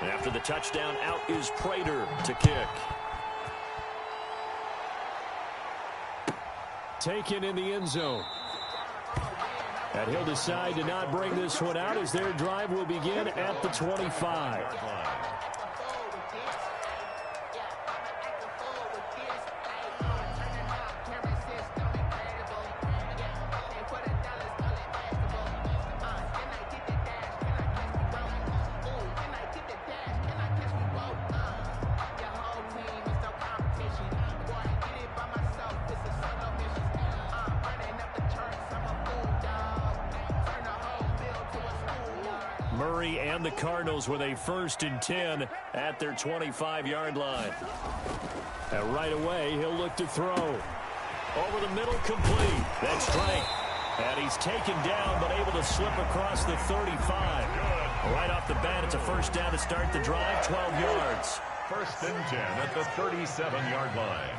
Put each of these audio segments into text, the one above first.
After the touchdown, out is Prater to kick. Taken in the end zone. And he'll decide to not bring this one out as their drive will begin at the 25. Murray and the Cardinals with a 1st and 10 at their 25-yard line. And right away, he'll look to throw. Over the middle, complete. That's Drake. And he's taken down, but able to slip across the 35. Right off the bat, it's a 1st down to start the drive, 12 yards. 1st and 10 at the 37-yard line.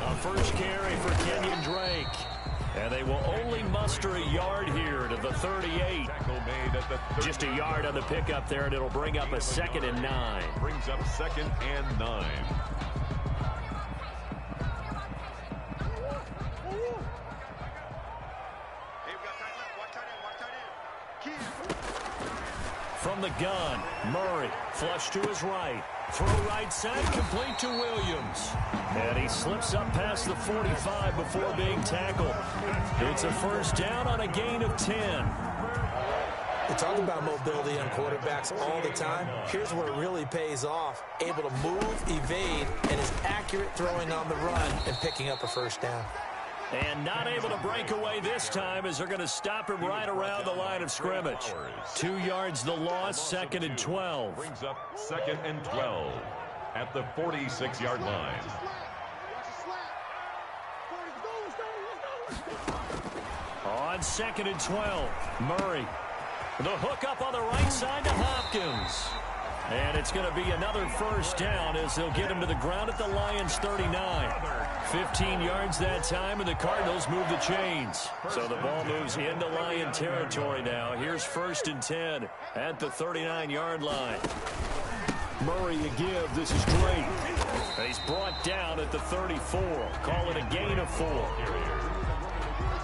A 1st carry for Kenyon Drake. And they will only muster a yard here to the 38. Just a yard on the pickup there, and it'll bring up a 2nd and 9. Brings up 2nd and 9. From the gun, Murray, flush to his right. Throw right side, complete to Williams. And he slips up past the 45 before being tackled. It's a 1st down on a gain of 10. We talk about mobility on quarterbacks all the time. Here's where it really pays off. Able to move, evade, and is accurate throwing on the run and picking up a 1st down. And not able to break away this time as they're going to stop him right around the line of scrimmage. 2 yards the loss, 2nd and 12. Brings up 2nd and 12 at the 46-yard line. On 2nd and 12, Murray. The hook up on the right side to Hopkins. And it's going to be another 1st down as they'll get him to the ground at the Lions' 39. 15 yards that time, and the Cardinals move the chains. So the ball moves into Lion territory now. Here's 1st and 10 at the 39-yard line. Murray a give. This is Drake. And he's brought down at the 34. Call it a gain of 4.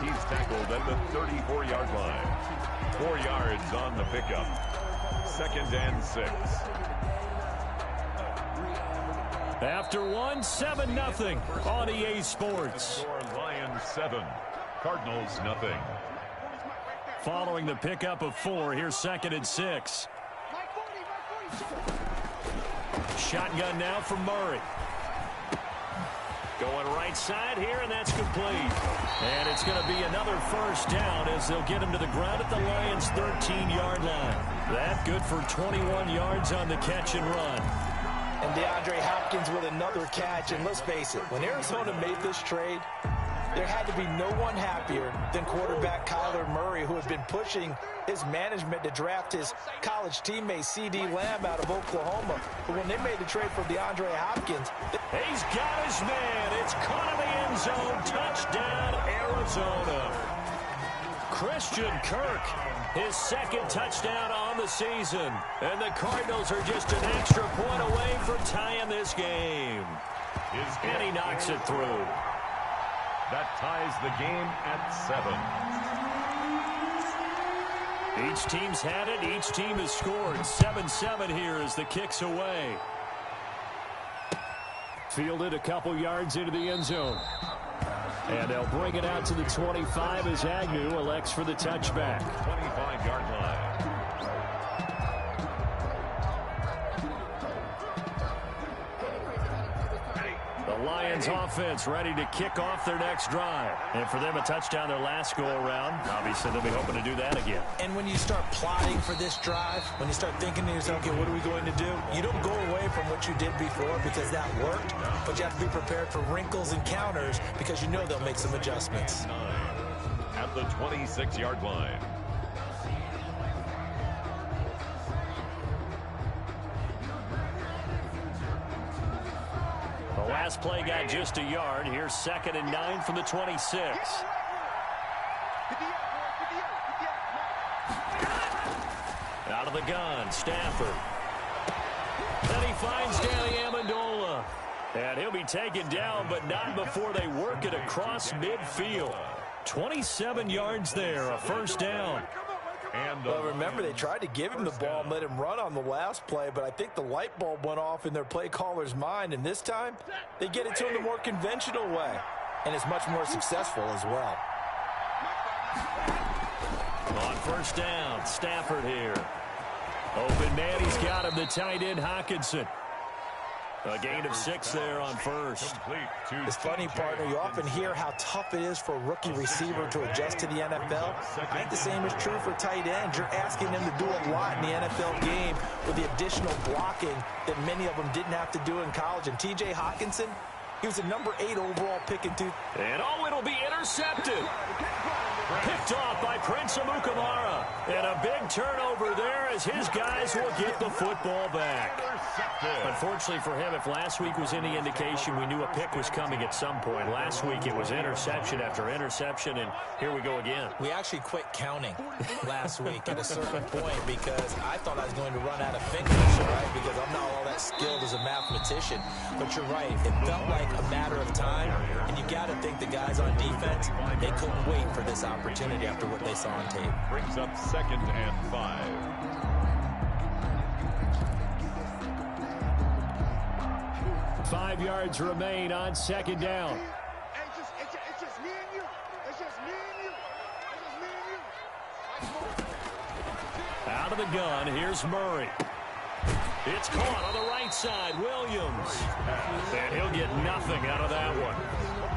He's tackled at the 34-yard line. 4 yards on the pickup. 2nd and 6. After 7-0 on EA Sports. Lions 7, Cardinals nothing. Following the pickup of 4, here's 2nd and 6. Shotgun now for Murray. Going right side here, and that's complete. And it's going to be another 1st down as they'll get him to the ground at the Lions' 13-yard line. That good for 21 yards on the catch and run. And DeAndre Hopkins with another catch. And let's face it, when Arizona made this trade, there had to be no one happier than quarterback Kyler Murray, who has been pushing his management to draft his college teammate C.D. Lamb out of Oklahoma. But when they made the trade for DeAndre Hopkins, he's got his man. It's caught in the end zone. Touchdown, Arizona. Christian Kirk, his 2nd touchdown on the season. And the Cardinals are just an extra point away from tying this game. And he knocks it through. That ties the game at 7. Each team's had it. Each team has scored. 7-7 here as the kick's away. Fielded a couple yards into the end zone. And they'll bring it out to the 25 as Agnew elects for the touchback. 25-yard line. The Lions offense ready to kick off their next drive. And for them, a touchdown their last go-around. Obviously, they'll be hoping to do that again. And when you start plotting for this drive, when you start thinking to yourself, okay, what are we going to do? You don't go away from what you did before because that worked, but you have to be prepared for wrinkles and counters because you know they'll make some adjustments. At the 26-yard line. The last play got just a yard. Here's 2nd and 9 from the 26. Out of the gun, Stafford. Then he finds Danny Amendola. And he'll be taken down, but not before they work it across midfield. 27 yards there, a first down. Well, remember, they tried to give him the ball and let him run on the last play, but I think the light bulb went off in their play caller's mind, and this time they get it to him the more conventional way, and it's much more successful as well. On first down, Stafford here. Open man, he's got him, the tight end, Hawkinson. A gain of 6 there on first. It's funny, partner, you often hear how tough it is for a rookie receiver to adjust to the NFL. I think the same is true for tight ends. You're asking them to do a lot in the NFL game with the additional blocking that many of them didn't have to do in college. And T.J. Hawkinson, he was a number 8 overall pick in two. And it'll be intercepted. Picked off by Prince Amukamara. And a big turnover there as his guys will get the football back. Unfortunately for him, if last week was any indication, we knew a pick was coming at some point. Last week it was interception after interception, and here we go again. We actually quit counting last week at a certain point because I thought I was going to run out of fingers, right? Because I'm not all that skilled as a mathematician. But you're right. It felt like a matter of time, and you got to think the guys on defense, they couldn't wait for this opportunity after what they saw on tape. Brings up 2nd and 5. 5 yards remain on 2nd down. It's just me and you. It's just me and you. It's just me and you. Out of the gun, here's Murray. It's caught on the right side, Williams. And he'll get nothing out of that one.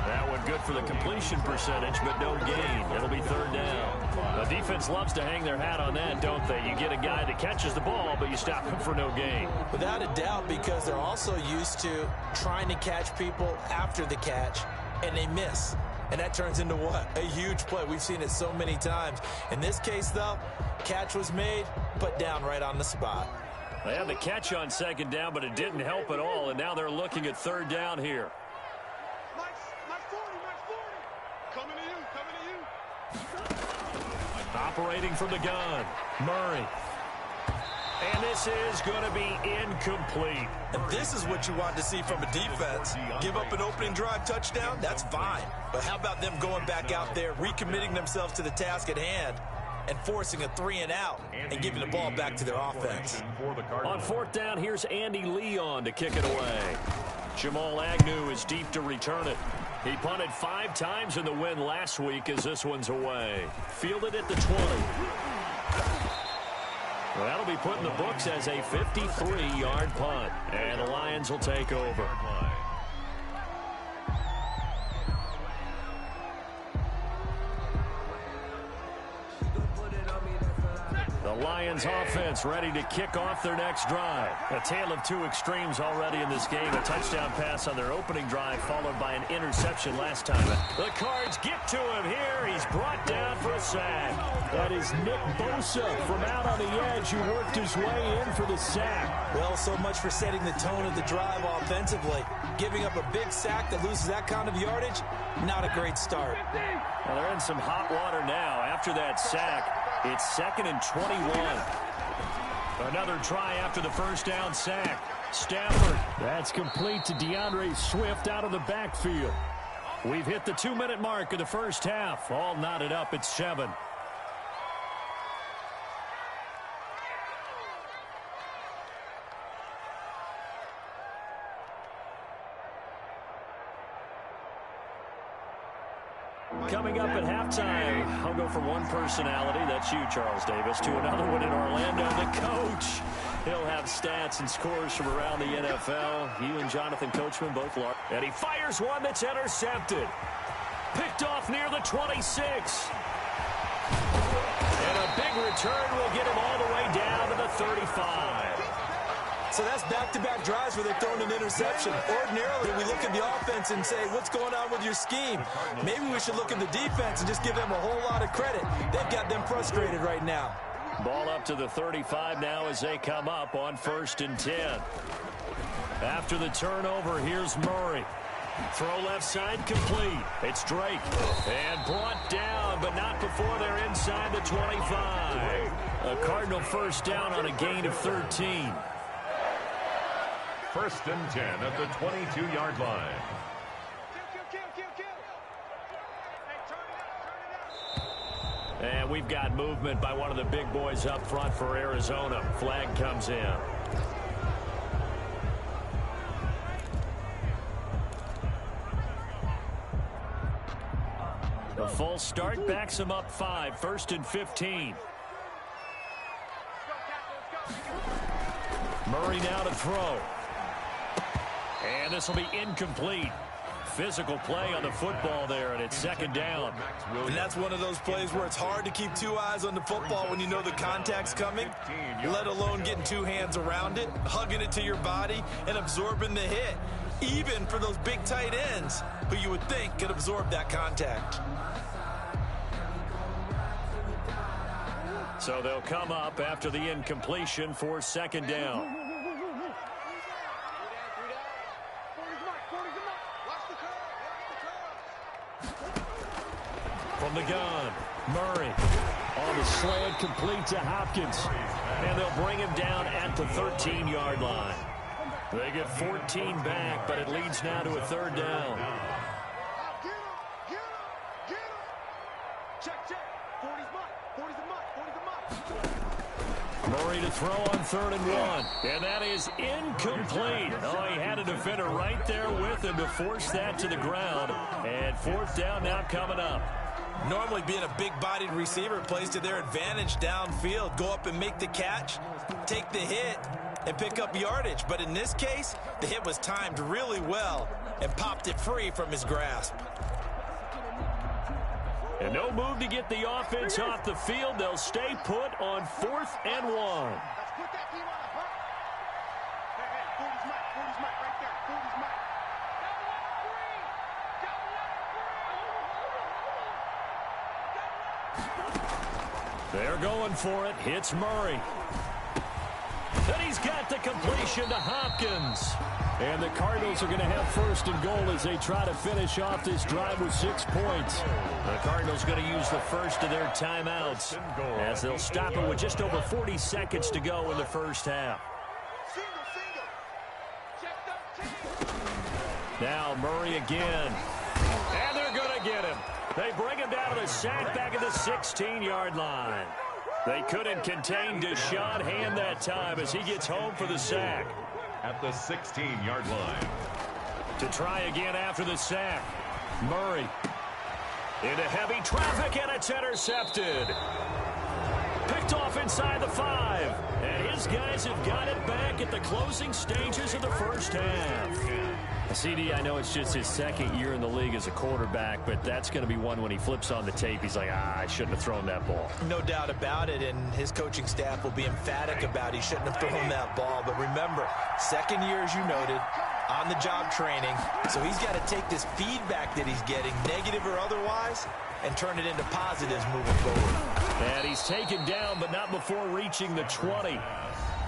That one good for the completion percentage, but no gain. It'll be 3rd down. The defense loves to hang their hat on that, don't they? You get a guy that catches the ball, but you stop him for no gain. Without a doubt, because they're also used to trying to catch people after the catch, and they miss. And that turns into what? A huge play. We've seen it so many times. In this case, though, catch was made, put down right on the spot. They had the catch on 2nd down, but it didn't help at all, and now they're looking at 3rd down here. Mike 40. Coming to you. Operating from the gun, Murray. And this is going to be incomplete. And this is what you want to see from a defense. Give up an opening drive touchdown, that's fine. But how about them going back out there, recommitting themselves to the task at hand, and forcing a 3-and-out and giving the ball back to their offense. On 4th down, here's Andy Leon to kick it away. Jamal Agnew is deep to return it. He punted 5 times in the win last week as this one's away. Fielded at the 20. Well, that'll be put in the books as a 53-yard punt. And the Lions will take over. The Lions offense ready to kick off their next drive. A tale of 2 extremes already in this game. A touchdown pass on their opening drive followed by an interception last time. The Cards get to him here. He's brought down for a sack. That is Nick Bosa from out on the edge who worked his way in for the sack. Well, so much for setting the tone of the drive offensively. Giving up a big sack that loses that kind of yardage, not a great start. Well, they're in some hot water now. After that sack, it's 2nd and 21. Another try after the first down sack. Stafford. That's complete to DeAndre Swift out of the backfield. We've hit the 2-minute mark of the first half. All knotted up at 7. Coming up at halftime, I'll go from one personality, that's you, Charles Davis, to another one in Orlando, the coach. He'll have stats and scores from around the NFL. You and Jonathan Coachman both large. And he fires one that's intercepted. Picked off near the 26. And a big return will get him all the way down to the 35. So that's back-to-back drives where they're throwing an interception. Ordinarily, we look at the offense and say, what's going on with your scheme? Maybe we should look at the defense and just give them a whole lot of credit. They've got them frustrated right now. Ball up to the 35 now as they come up on 1st and 10. After the turnover, here's Murray. Throw left side complete. It's Drake. And brought down, but not before they're inside the 25. A Cardinal first down on a gain of 13. 1st and 10 at the 22-yard line. And we've got movement by one of the big boys up front for Arizona. Flag comes in. The full start backs him up 5. 1st and 15. Murray now to throw. And this will be incomplete. Physical play on the football there, and it's 2nd down. And that's one of those plays where it's hard to keep 2 eyes on the football when you know the contact's coming, let alone getting 2 hands around it, hugging it to your body, and absorbing the hit, even for those big tight ends who you would think could absorb that contact. So they'll come up after the incompletion for 2nd down. From the gun, Murray on the slant, complete to Hopkins. And they'll bring him down at the 13-yard line. They get 14 back, but it leads now to a 3rd down. Murray to throw on 3rd and 1. And that is incomplete. Oh, he had a defender right there with him to force that to the ground. And 4th down now coming up. Normally being a big-bodied receiver plays to their advantage downfield. Go up and make the catch, take the hit, and pick up yardage. But in this case, the hit was timed really well and popped it free from his grasp. And no move to get the offense off the field. They'll stay put on 4th and 1. They're going for it. Hits Murray. And he's got the completion to Hopkins. And the Cardinals are going to have 1st and goal as they try to finish off this drive with 6 points. The Cardinals going to use the first of their timeouts as they'll stop it with just over 40 seconds to go in the 1st half. Now Murray again. And they're going to get him. They bring him down to the sack back at the 16-yard line. They couldn't contain Deshaun Hand that time as he gets home for the sack. At the 16-yard line. To try again after the sack. Murray into heavy traffic, and it's intercepted. Picked off inside the 5. And his guys have got it back at the closing stages of the 1st half. CD, I know it's just his 2nd year in the league as a quarterback, but that's going to be one when he flips on the tape. He's like, I shouldn't have thrown that ball. No doubt about it, and his coaching staff will be emphatic about he shouldn't have thrown that ball. But remember, 2nd year, as you noted, on-the-job training. So he's got to take this feedback that he's getting, negative or otherwise, and turn it into positives moving forward. And he's taken down, but not before reaching the 20.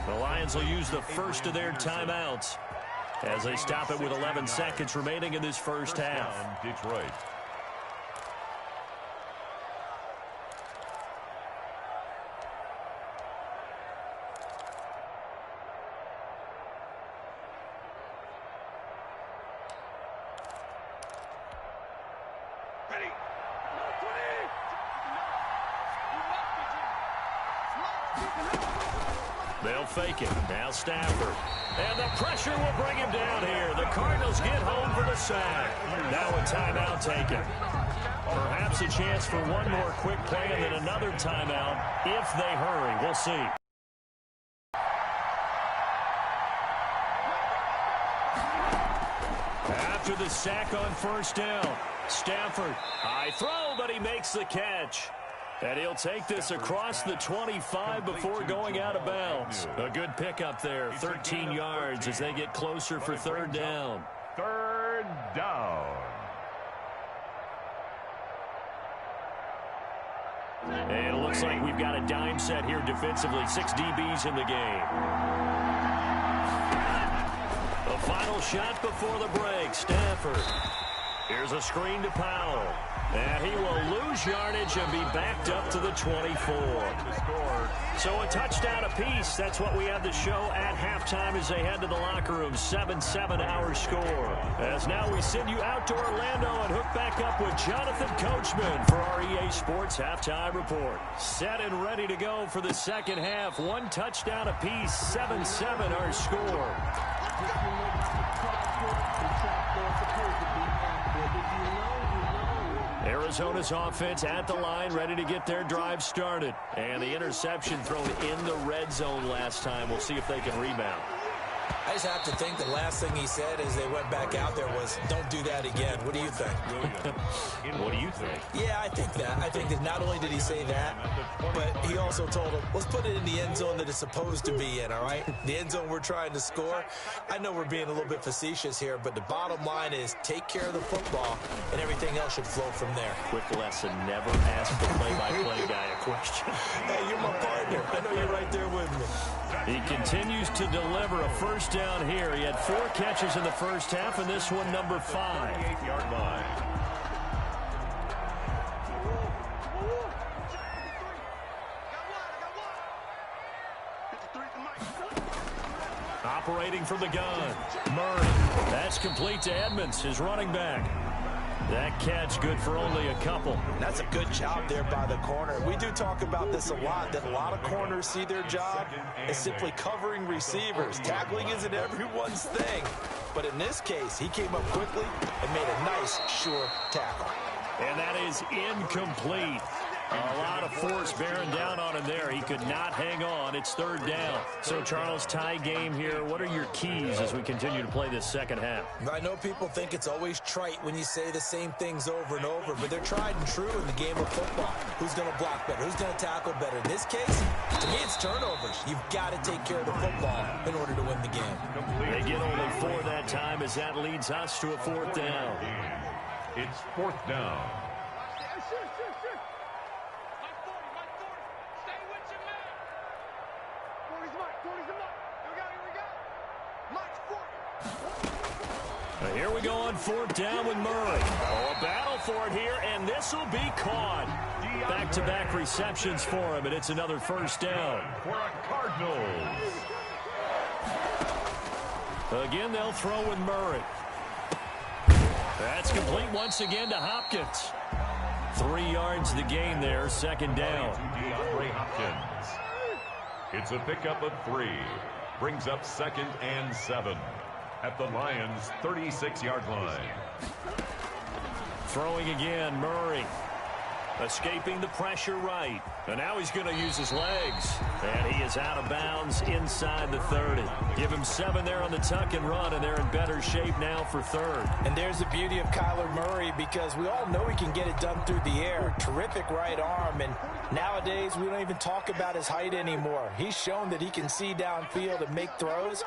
The Lions will use the first of their timeouts as they stop it with 11 seconds remaining in this 1st half. Detroit. They'll fake it. Now Stafford. And the pressure will bring him down here. The Cardinals get home for the sack. Now a timeout taken. Perhaps a chance for one more quick play and then another timeout if they hurry. We'll see. After the sack on 1st down, Stafford, high throw, but he makes the catch. And he'll take this across the 25 before going out of bounds. A good pickup there, 13 yards as they get closer for 3rd down. 3rd down. And it looks like we've got a dime set here defensively. 6 DBs in the game. A final shot before the break. Stafford. Here's a screen to Powell. And he will lose yardage and be backed up to the 24. So a touchdown apiece. That's what we have to show at halftime as they head to the locker room. 7-7 our score. As now we send you out to Orlando and hook back up with Jonathan Coachman for our EA Sports Halftime Report. Set and ready to go for the second half. One touchdown apiece. 7-7 our score. Arizona's offense at the line, ready to get their drive started. And the interception thrown in the red zone last time. We'll see if they can rebound. I just have to think the last thing he said as they went back out there was, don't do that again. What do you think? What do you think? Yeah, I think that. I think that not only did he say that, but he also told him, let's put it in the end zone that it's supposed to be in, all right? The end zone we're trying to score. I know we're being a little bit facetious here, but the bottom line is take care of the football, and everything else should flow from there. Quick lesson, never ask the play-by-play guy a question. Hey, you're my partner. I know you're right there with me. He continues to deliver a first down here. He had 4 catches in the first half, and this one number 5. 8-yard line. Operating from the gun, Murray. That's complete to Edmonds, his running back. That catch good for only a couple. That's a good job there by the corner. We do talk about this a lot, that a lot of corners see their job as simply covering receivers. Tackling isn't everyone's thing. But in this case, he came up quickly and made a nice, sure tackle. And that is incomplete. A lot of force bearing down on him there. He could not hang on. It's third down. So, Charles, tie game here. What are your keys as we continue to play this second half? I know people think it's always trite when you say the same things over and over, but they're tried and true in the game of football. Who's going to block better? Who's going to tackle better? In this case, to me, it's turnovers. You've got to take care of the football in order to win the game. They get only 4 that time as that leads us to a 4th down. It's 4th down. Here we go on 4th down with Murray. Oh, a battle for it here, and this will be caught. Back-to-back receptions for him, and it's another first down. For a Cardinals. Again, they'll throw with Murray. That's complete once again to Hopkins. 3 yards the gain there, second down. Hopkins. It's a pickup of 3. Brings up 2nd and 7. At the Lions' 36-yard line. Throwing again, Murray. Escaping the pressure right. And now he's going to use his legs. And he is out of bounds inside the 30. Give him 7 there on the tuck and run, and they're in better shape now for 3rd. And there's the beauty of Kyler Murray, because we all know he can get it done through the air. Terrific right arm, and nowadays we don't even talk about his height anymore. He's shown that he can see downfield and make throws,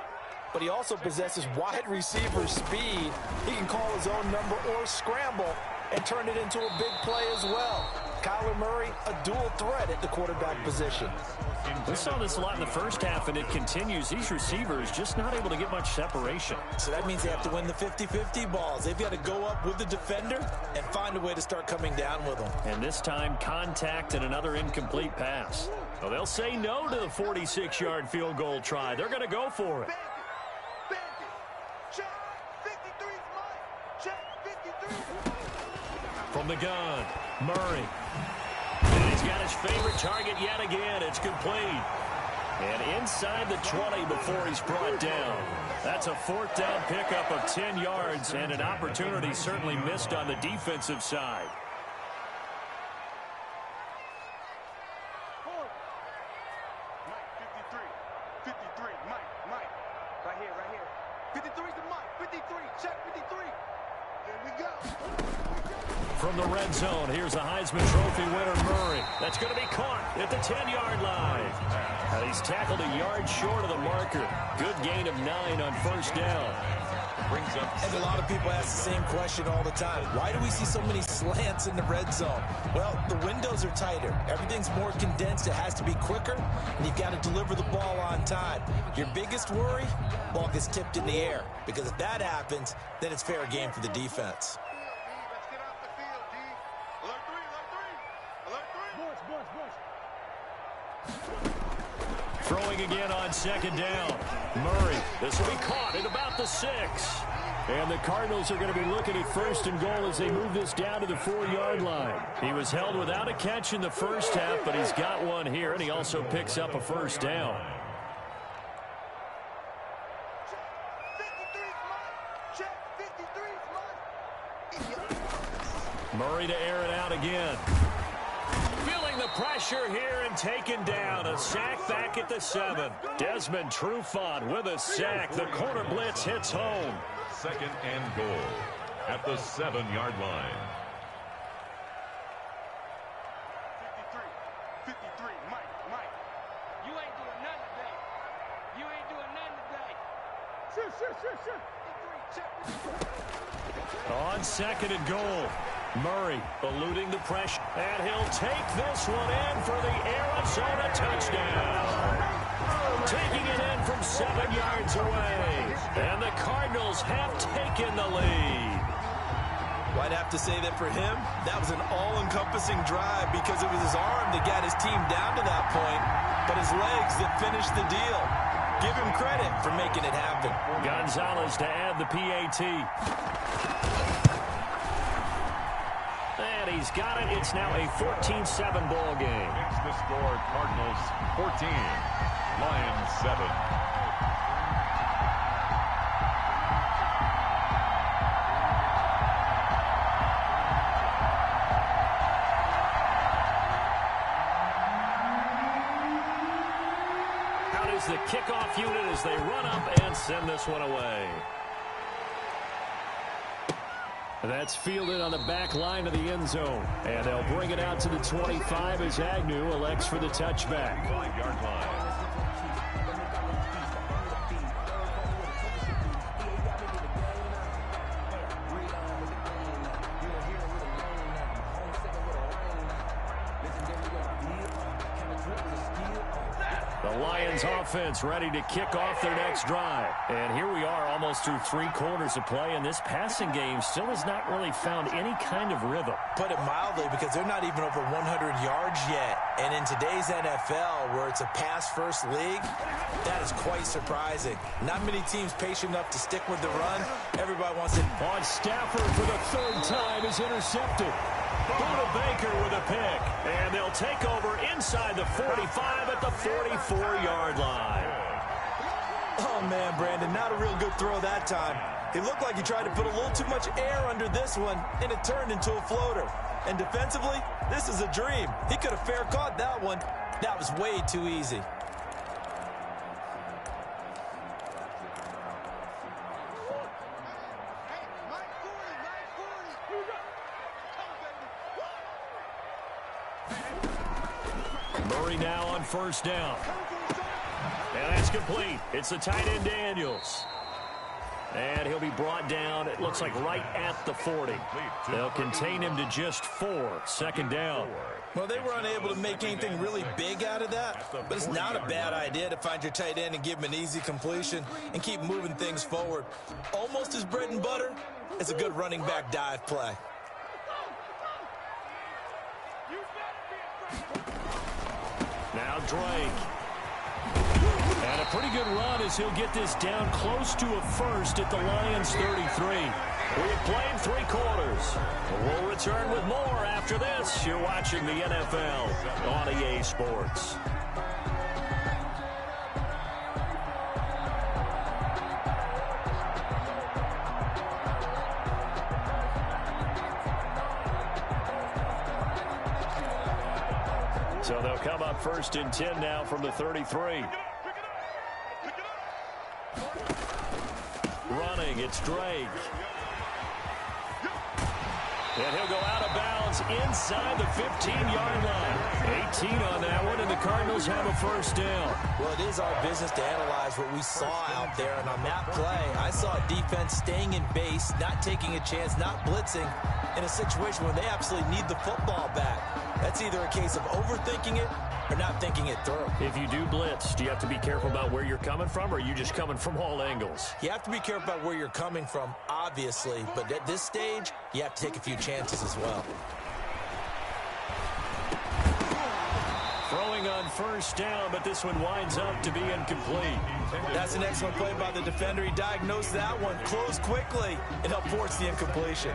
but he also possesses wide receiver speed. He can call his own number or scramble and turn it into a big play as well. Kyler Murray, a dual threat at the quarterback position. We saw this a lot in the first half, and it continues. These receivers just not able to get much separation. So that means they have to win the 50-50 balls. They've got to go up with the defender and find a way to start coming down with them. And this time, contact and another incomplete pass. Well, they'll say no to the 46-yard field goal try. They're going to go for it. From the gun, Murray. And he's got his favorite target yet again. It's complete. And inside the 20 before he's brought down. That's a 4th down pickup of 10 yards and an opportunity certainly missed on the defensive side. Mike. Right here. 53's the Mike. 53. Check 53. There we go. From the red zone, here's a Heisman Trophy winner, Murray. That's going to be caught at the 10-yard line. And he's tackled a yard short of the marker. Good gain of 9 on first down. Brings up And a lot of people ask the same question all the time. Why do we see so many slants in the red zone? Well, the windows are tighter. Everything's more condensed. It has to be quicker, and you've got to deliver the ball on time. Your biggest worry? Ball gets tipped in the air, because if that happens, then it's fair game for the defense. Let's get off the field, D. Alert three. Alert three. Throwing again on second down. Murray, this will be caught at about the 6. And the Cardinals are going to be looking at first and goal as they move this down to the 4-yard line. He was held without a catch in the first half, but he's got one here, and he also picks up a first down. Check 53's mine. Murray to air it out again. Feeling the pressure here and taken down. A sack back at the 7. Desmond Trufant with a sack. The corner blitz hits home. second and goal at the 7-yard line. 53, Mike. You ain't doing nothing today. You ain't doing nothing today. Sure. 53, check. On second and goal, Murray eluding the pressure. And he'll take this one in for the Arizona touchdown. Taking it in from 7 yards away. And the Cardinals have taken the lead. Well, I'd have to say that for him, that was an all-encompassing drive because it was his arm that got his team down to that point, but his legs that finished the deal. Give him credit for making it happen. Gonzalez to add the PAT. And he's got it. It's now a 14-7 ball game. It's the score, Cardinals 14, Lions 7. Out is the kickoff unit as they run up and send this one away. That's fielded on the back line of the end zone. And they'll bring it out to the 25 as Agnew elects for the touchback. 5-yard line. The Lions offense ready to kick off their next drive. And here we are almost through 3 quarters of play, and this passing game still has not really found any kind of rhythm. Put it mildly, because they're not even over 100 yards yet. And in today's NFL, where it's a pass-first league, that is quite surprising. Not many teams patient enough to stick with the run. Everybody wants it. On Stafford for the 3rd time is intercepted. Buda Baker with a pick. And they'll take over inside the 45 at the 44-yard line. Oh, man, Brandon, not a real good throw that time. It looked like he tried to put a little too much air under this one, and it turned into a floater. And defensively, this is a dream. He could have fair caught that one. That was way too easy. Murray now on 1st down. And that's complete. It's the tight end Daniels. And he'll be brought down, it looks like right at the 40. They'll contain him to just 4. 2nd down. Well, they were unable to make anything really big out of that, but it's not a bad idea to find your tight end and give him an easy completion and keep moving things forward. Almost his bread and butter is a good running back dive play. Now Drake. And a pretty good run as he'll get this down close to a first at the Lions 33. We've played 3 quarters. We'll return with more after this. You're watching the NFL on EA Sports. So they'll come up 1st and 10 now from the 33. Running, it's Drake. And he'll go out of bounds is inside the 15-yard line. 18 on that one, and the Cardinals have a first down. Well, it is our business to analyze what we saw out there, and on that play, I saw a defense staying in base, not taking a chance, not blitzing, in a situation where they absolutely need the football back. That's either a case of overthinking it or not thinking it through. If you do blitz, do you have to be careful about where you're coming from, or are you just coming from all angles? You have to be careful about where you're coming from, obviously, but at this stage, you have to take a few chances as well. Throwing on first down, but this one winds up to be incomplete. That's an excellent play by the defender. He diagnosed that one, closed quickly, and helped force the incompletion.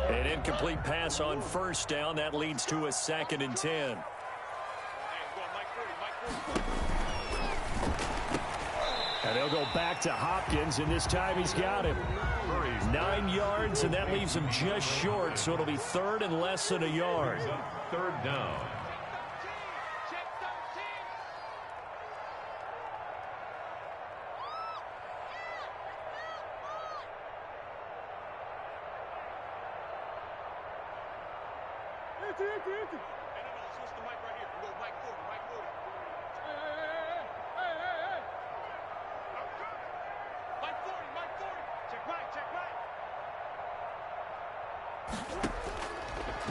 An incomplete pass on first down. That leads to a 2nd and 10. And they'll go back to Hopkins, and this time he's got him. 9 yards, and that leaves him just short, so it'll be 3rd and less than a yard. 3rd down.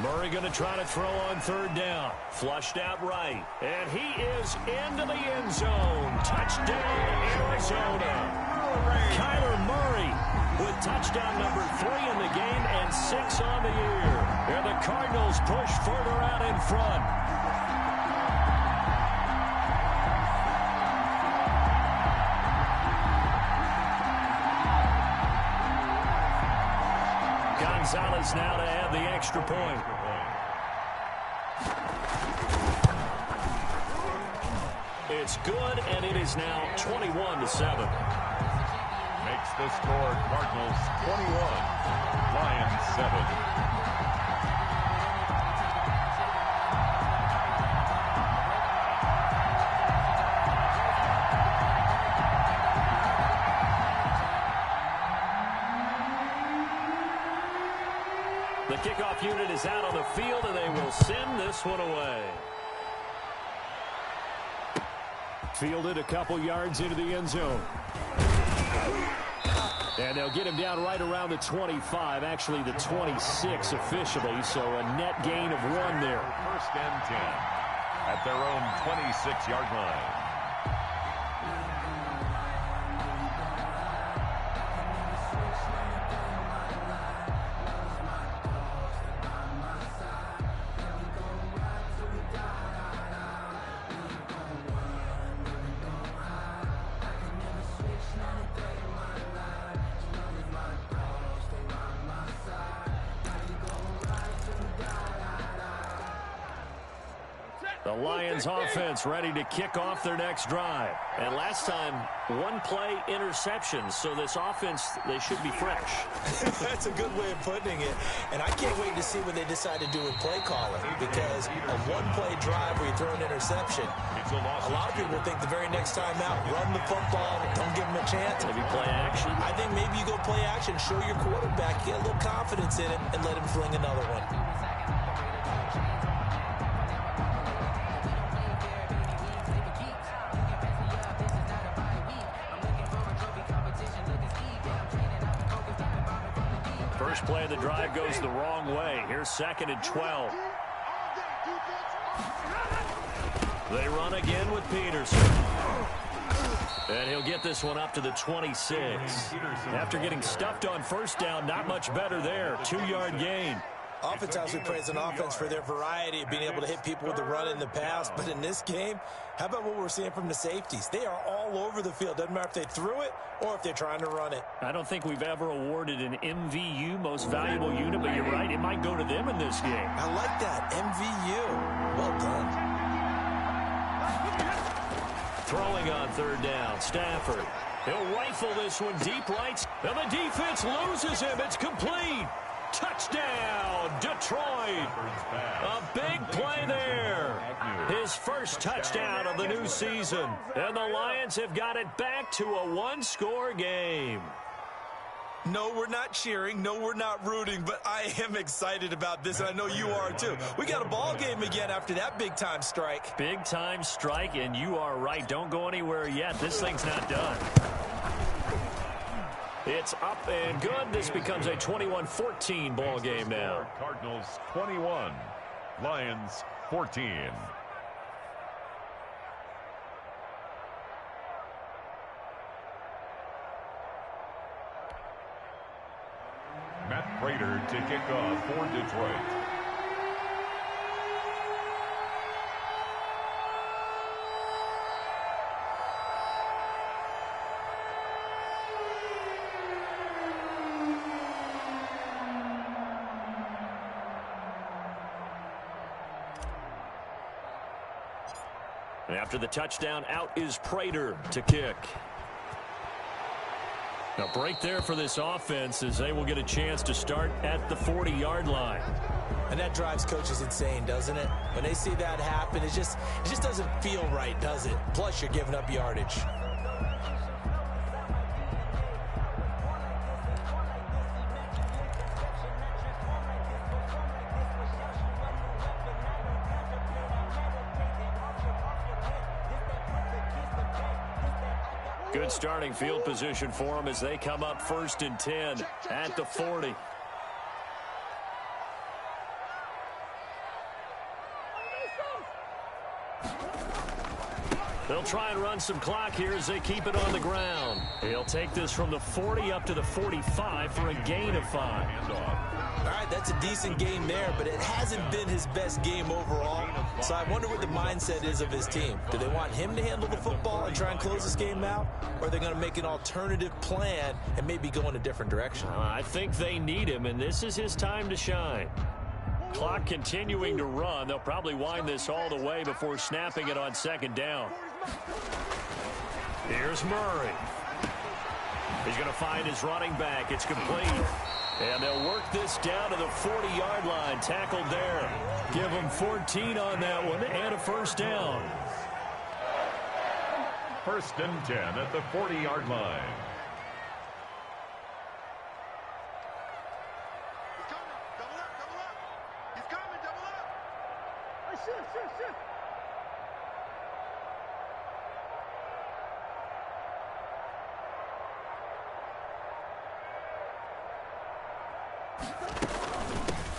Murray going to try to throw on 3rd down. Flushed out right. And he is into the end zone. Touchdown, Arizona. Kyler Murray with touchdown number 3 in the game and 6 on the year. And the Cardinals push further out in front. Gonzalez now to add the extra point. It's good, and it is now 21-7. Makes the score Cardinals 21, Lions 7. The kickoff unit is out on the field, and they will send this one away. Fielded a couple yards into the end zone. And they'll get him down right around the 25, actually the 26 officially, so a net gain of 1 there. 1st and 10 at their own 26-yard line. The Lions offense ready to kick off their next drive. And last time, 1-play interception. So this offense, they should be fresh. That's a good way of putting it. And I can't wait to see what they decide to do with play calling. Because a 1-play drive where you throw an interception, a lot of people think the very next time out, run the football, don't give them a chance. Maybe play action. I think maybe you go play action, show your quarterback, get a little confidence in it, and let him fling another one. First play of the drive goes the wrong way. Here's 2nd and 12. They run again with Peterson. And he'll get this one up to the 26. After getting stuffed on first down, not much better there. 2-yard gain. Oftentimes we praise an offense for their variety of being able to hit people with the run in the pass. But in this game, how about what we're seeing from the safeties? They are all over the field. Doesn't matter if they threw it or if they're trying to run it. I don't think we've ever awarded an MVU, most valuable unit, but you're right, it might go to them in this game. I like that, MVU. Well done. Throwing on 3rd down, Stafford. He'll rifle this one deep right. And the defense loses him. It's complete Touchdown, Detroit. A big play there. His first touchdown of the new season. And the Lions have got it back to a one-score game. No, we're not cheering. No, we're not rooting, but I am excited about this, and I know you are too. We got a ball game again after that big-time strike. Big-time strike, and you are right. Don't go anywhere yet. This thing's not done. It's up and good. This becomes a 21-14 ball game now. Cardinals 21, Lions 14. Matt Prater to kick off for Detroit. After the touchdown, out is Prater to kick. A break there for this offense as they will get a chance to start at the 40-yard line. And that drives coaches insane, doesn't it? When they see that happen, it just doesn't feel right, does it? Plus, you're giving up yardage. Good starting field position for them as they come up 1st and 10 at the 40. They'll try and run some clock here as they keep it on the ground. He'll take this from the 40 up to the 45 for a gain of 5. All right, that's a decent game there, but it hasn't been his best game overall. So I wonder what the mindset is of his team. Do they want him to handle the football and try and close this game out? Or are they going to make an alternative plan and maybe go in a different direction? I think they need him, and this is his time to shine. Clock continuing to run. They'll probably wind this all the way before snapping it on 2nd down. Here's Murray. He's going to find his running back. It's complete. And they'll work this down to the 40-yard line. Tackled there. Give them 14 on that one and a 1st down. 1st and 10 at the 40-yard line. He's coming. Double up, double up. He's coming, double up. Hey, shift.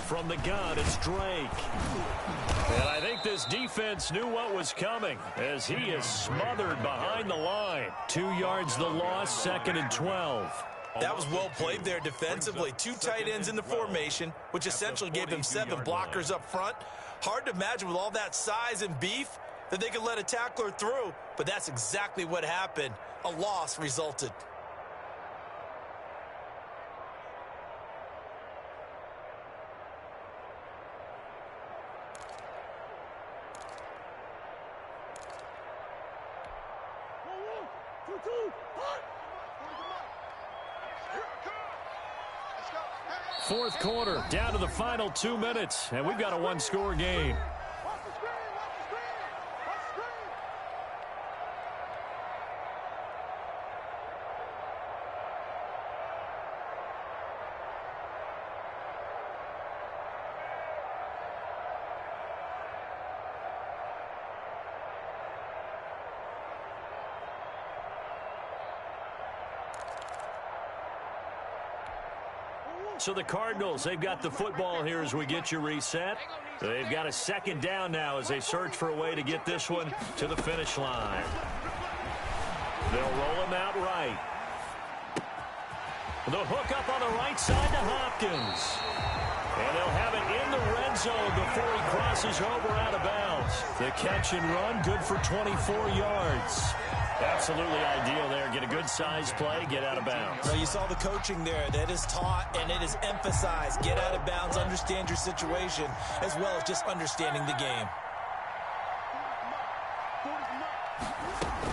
From the gun, it's Drake. And I think this defense knew what was coming as he is smothered behind the line. 2 yards the loss, 2nd and 12. That was well played there defensively. 2 tight ends in the formation, which essentially gave them 7 blockers up front. Hard to imagine with all that size and beef that they could let a tackler through, but that's exactly what happened. A loss resulted. Fourth quarter, down to the final 2 minutes, and we've got a one-score game. Watch the screen, watch the screen. Watch the screen. So the Cardinals, they've got the football here as we get you reset. They've got a 2nd down now as they search for a way to get this one to the finish line. They'll roll him out right. The hook up on the right side to Hopkins. And they'll have it in the red zone before he crosses over out of bounds. The catch and run, good for 24 yards. Absolutely ideal there. Get a good-sized play, get out of bounds. Well, you saw the coaching there. That is taught and it is emphasized. Get out of bounds, understand your situation, as well as just understanding the game.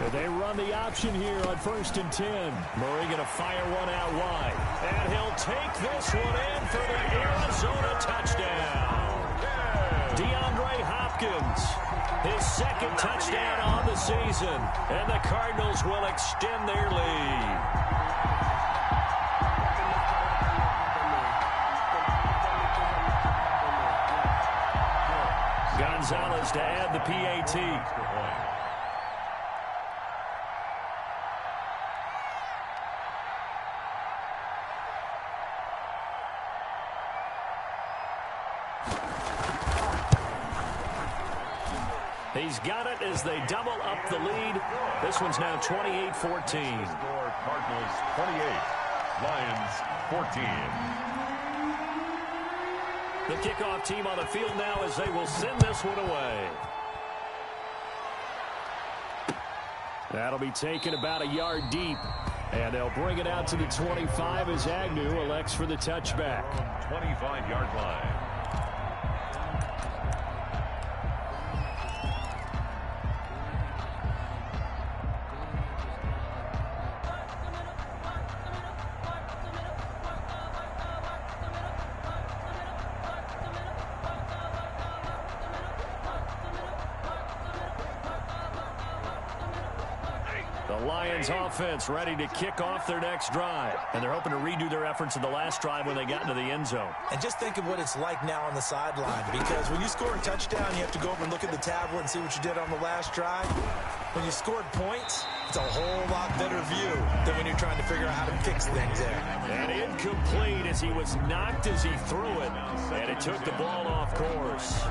And They run the option here on 1st and 10. Murray going to fire one out wide. And he'll take this one in for the Arizona touchdown. DeAndre Hopkins, his second touchdown on the season. And the Cardinals will extend their lead. Gonzalez to add the PAT. He's got it as they double up the lead. This one's now 28-14. Score Cardinals 28, Lions 14. The kickoff team on the field now as they will send this one away. That'll be taken about a yard deep. And they'll bring it out to the 25 as Agnew elects for the touchback. 25-yard line. Lions offense ready to kick off their next drive. And they're hoping to redo their efforts in the last drive when they got into the end zone. And just think of what it's like now on the sideline, because when you score a touchdown, you have to go over and look at the tablet and see what you did on the last drive. When you scored points, it's a whole lot better view than when you're trying to figure out how to fix things there. And incomplete as he was knocked as he threw it. And it took the ball off course.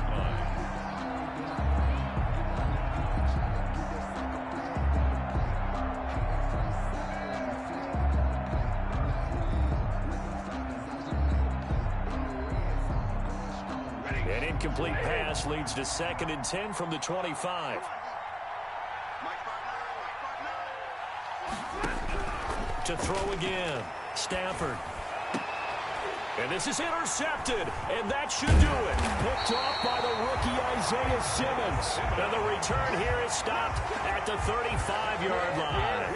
An incomplete pass leads to 2nd and 10 from the 25. To throw again. Stafford. And this is intercepted. And that should do it. Picked off by the rookie Isaiah Simmons. And the return here is stopped at the 35-yard line.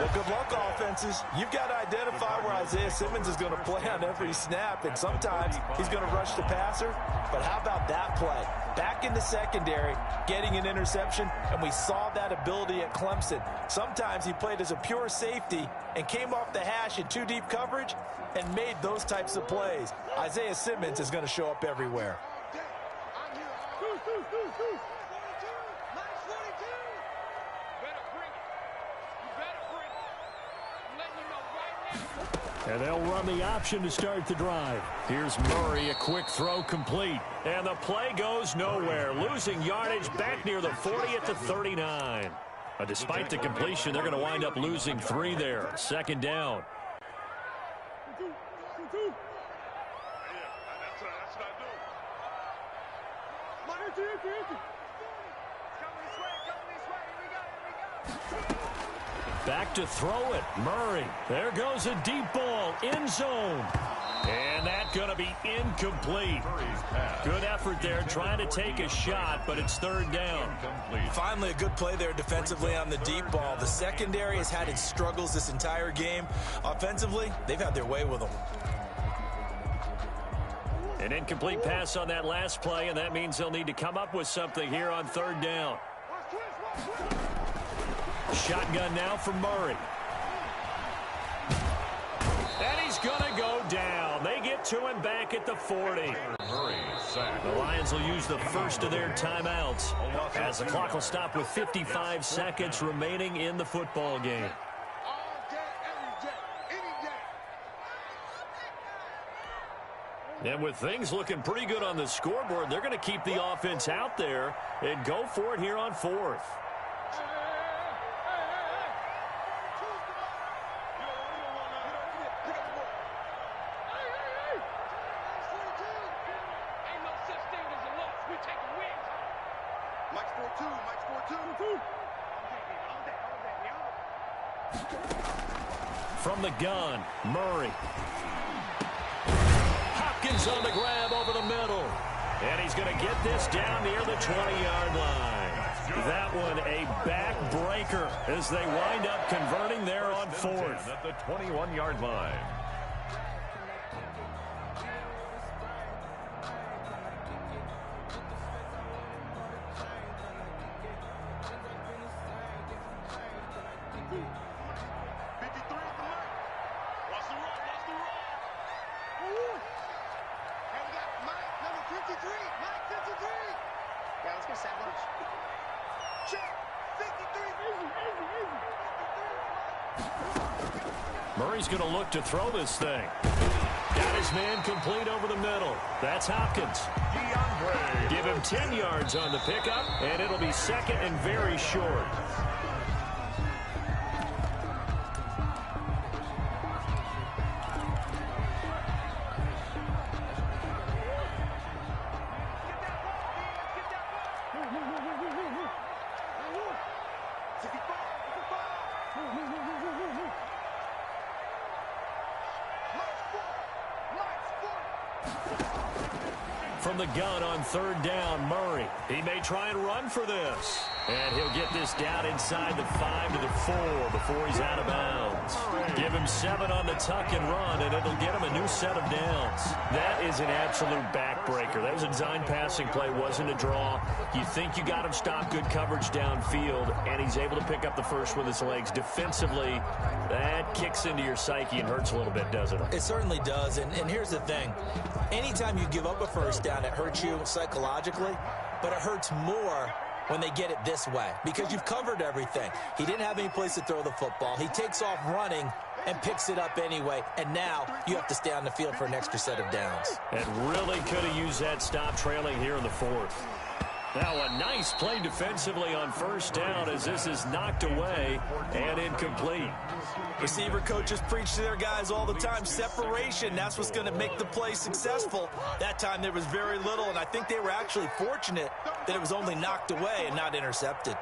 Well, good luck, offenses. You've got to identify where Isaiah Simmons is going to play on every snap, and sometimes he's going to rush the passer. But how about that play? Back in the secondary, getting an interception, and we saw that ability at Clemson. Sometimes he played as a pure safety and came off the hash in 2-deep coverage and made those types of plays. Isaiah Simmons is going to show up everywhere. And they'll run the option to start the drive. Here's Murray, a quick throw complete. And the play goes nowhere. Losing yardage back near the 40 at the 39. Despite the completion, they're going to wind up losing 3 there. 2nd down. Back to throw it. Murray. There goes a deep ball. End zone. And that's going to be incomplete. Good effort there trying to take a shot, but it's 3rd down. Finally, a good play there defensively on the deep ball. The secondary has had its struggles this entire game. Offensively, they've had their way with them. An incomplete pass on that last play, and that means they'll need to come up with something here on 3rd down. Shotgun now for Murray. And he's going to go down. They get to him back at the 40. The Lions will use the first of their timeouts as the clock will stop with 55 seconds remaining in the football game. And with things looking pretty good on the scoreboard, they're going to keep the offense out there and go for it here on 4th. From the gun, Murray. Hopkins on the grab over the middle. And he's going to get this down near the 20-yard line. That one a backbreaker as they wind up converting there on fourth. At the 21-yard line. Murray's going to look to throw this thing. Got his man complete over the middle. That's Hopkins. Give him 10 yards on the pickup, and it'll be second and very short. From the gun on third down, Murray. He may try and run for this. And he'll get this down inside the 5 to the 4 before he's out of bounds. Give him 7 on the tuck and run, and it'll get him a new set of downs. That is an absolute backbreaker. That was a design passing play, wasn't a draw. You think you got him stopped, good coverage downfield, and he's able to pick up the first with his legs. Defensively, that kicks into your psyche and hurts a little bit, doesn't it? It certainly does, and here's the thing. Anytime you give up a first down, it hurts you psychologically, but it hurts more when they get it this way because you've covered everything. He didn't have any place to throw the football. He takes off running and picks it up anyway, and now you have to stay on the field for an extra set of downs. And really could have used that stop trailing here in the fourth. Now a nice play defensively on first down as this is knocked away and incomplete. Receiver coaches preach to their guys all the time. Separation, that's what's going to make the play successful. That time there was very little, and I think they were actually fortunate that it was only knocked away and not intercepted.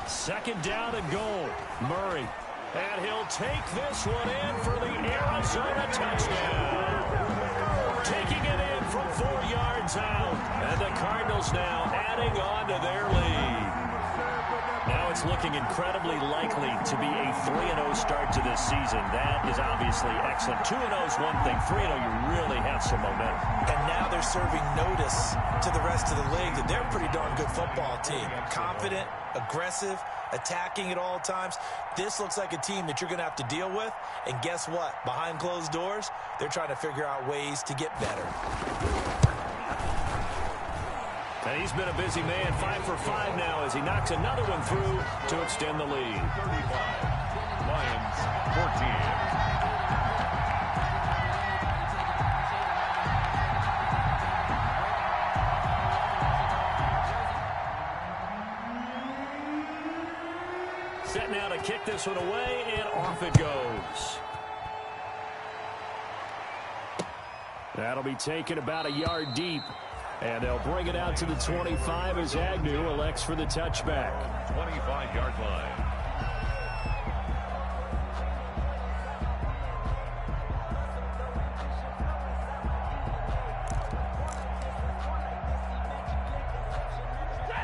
Second down and goal. Murray. And he'll take this one in for the Arizona touchdown. Taking it in from 4 yards out. And the Cardinals now adding on to their lead. Now it's looking incredibly likely to be a 3-0 start to this season. That is obviously excellent. 2-0 is one thing. 3-0, you really have some momentum. And now they're serving notice to the rest of the league that they're a pretty darn good football team. Confident, aggressive, attacking at all times. This looks like a team that you're going to have to deal with. And guess what? Behind closed doors, they're trying to figure out ways to get better. And he's been a busy man, 5 for 5 now as he knocks another one through to extend the lead. 35, Lions 14. Set now to kick this one away, and off it goes. That'll be taken about a yard deep. And they'll bring it out to the 25 as Agnew elects for the touchback. 25-yard line.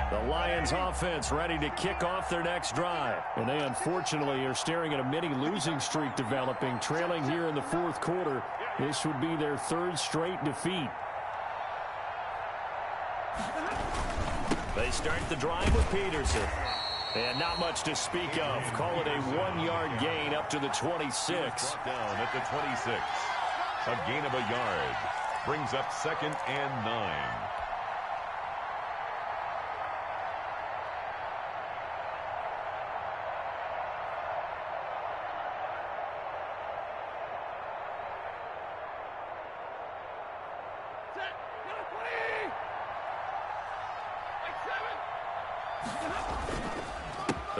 The Lions offense ready to kick off their next drive. And they unfortunately are staring at a mini losing streak developing, trailing here in the fourth quarter. This would be their 3rd straight defeat. They start the drive with Peterson. And not much to speak of. Call it a 1-yard gain up to the 26. Down at the 26. A gain of a yard. Brings up 2nd and 9.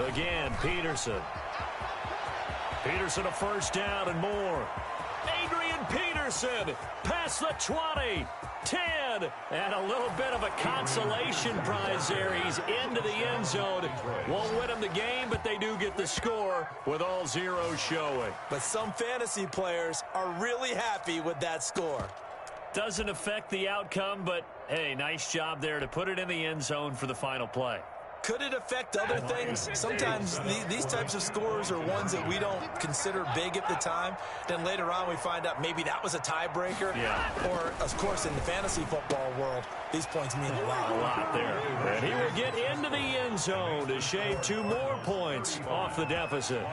Again, Peterson. Peterson a first down and more. Adrian Peterson past the 20, 10, and a little bit of a consolation prize there. He's into the end zone. Won't win him the game, but they do get the score with all zeros showing. But some fantasy players are really happy with that score. Doesn't affect the outcome, but, hey, nice job there to put it in the end zone for the final play. Could it affect other things? Sometimes these types of scores are ones that we don't consider big at the time. Then later on we find out maybe that was a tiebreaker. Yeah. Or, of course, in the fantasy football world, these points mean a lot. A lot there. And he will get into the end zone to shave 2 more points off the deficit.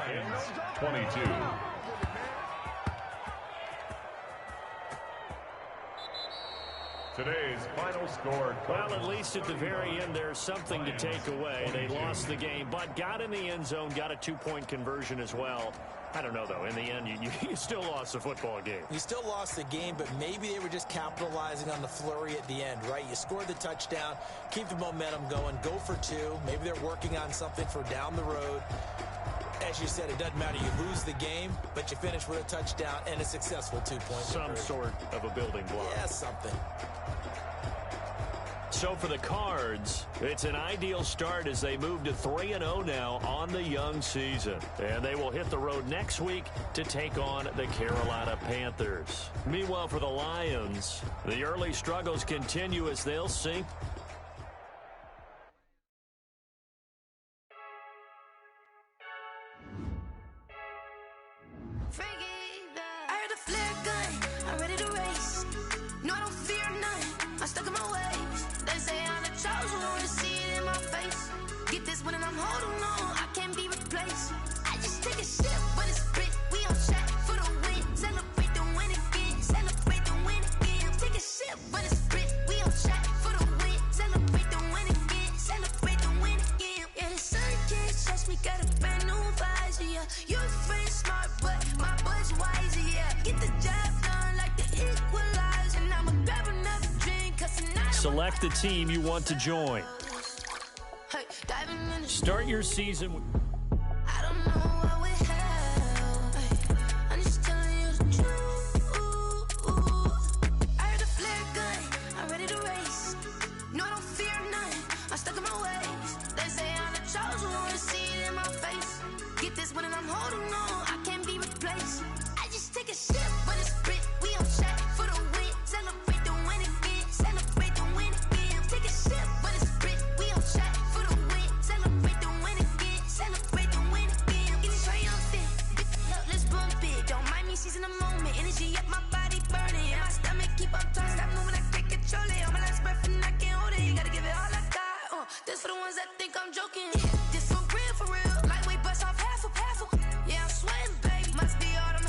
22. Today's final score. Well, at least at the very end, there's something to take away. They lost the game, but got in the end zone, got a 2-point conversion as well. I don't know, though. In the end, you still lost the football game. You still lost the game, but maybe they were just capitalizing on the flurry at the end, right? You scored the touchdown, keep the momentum going, go for 2. Maybe they're working on something for down the road. As you said, it doesn't matter. You lose the game, but you finish with a touchdown and a successful 2-point Some sort of a building block. Yeah, something. So for the Cards, it's an ideal start as they move to 3-0 now on the young season. And they will hit the road next week to take on the Carolina Panthers. Meanwhile, for the Lions, the early struggles continue as they'll sink. I heard a flare gun, I'm ready to race. No, I don't fear none, I'm stuck in my ways. They say I'm the chosen one, to see it in my face. Get this one and I'm holding on, I can't be replaced. I just take a sip when it's split, we on shot for the win. Celebrate the win again, celebrate the win again. Take a sip when it's split, we on shot for the win. Celebrate the win again, celebrate the win again. Yeah, the sun can't touch me, got a brand new visor, yeah. Your friend smart, but my bud's wiser, yeah. Get the job done like the equalizer, and I'ma grab another drink, cause tonight Select the team you want to join. hey, diving in the Start your season with... I don't know what we have. Hey, I'm just telling you the truth. I heard a flare gun, I'm ready to race. No, I don't fear none, I'm stuck in my ways. They say I'm the chosen one, to see it in my face. Get this one and I'm holding on, I can't be replaced. I just take a sip when it's split, we on shot for the win. Celebrate the win again, celebrate the win again. Take a sip when it's split, we on shot for the win. Celebrate the win again, celebrate the win again. Get it triumphant, look, let's bump it. Don't mind me seizing the moment, energy up my body burning. And my stomach keep on turning, stop moving, I can't control it. On my last breath and I can't hold it, you gotta give it all I got. This for the ones that think I'm joking. This for real, lightweight bust off half a. Yeah, I'm sweating, baby, must be all them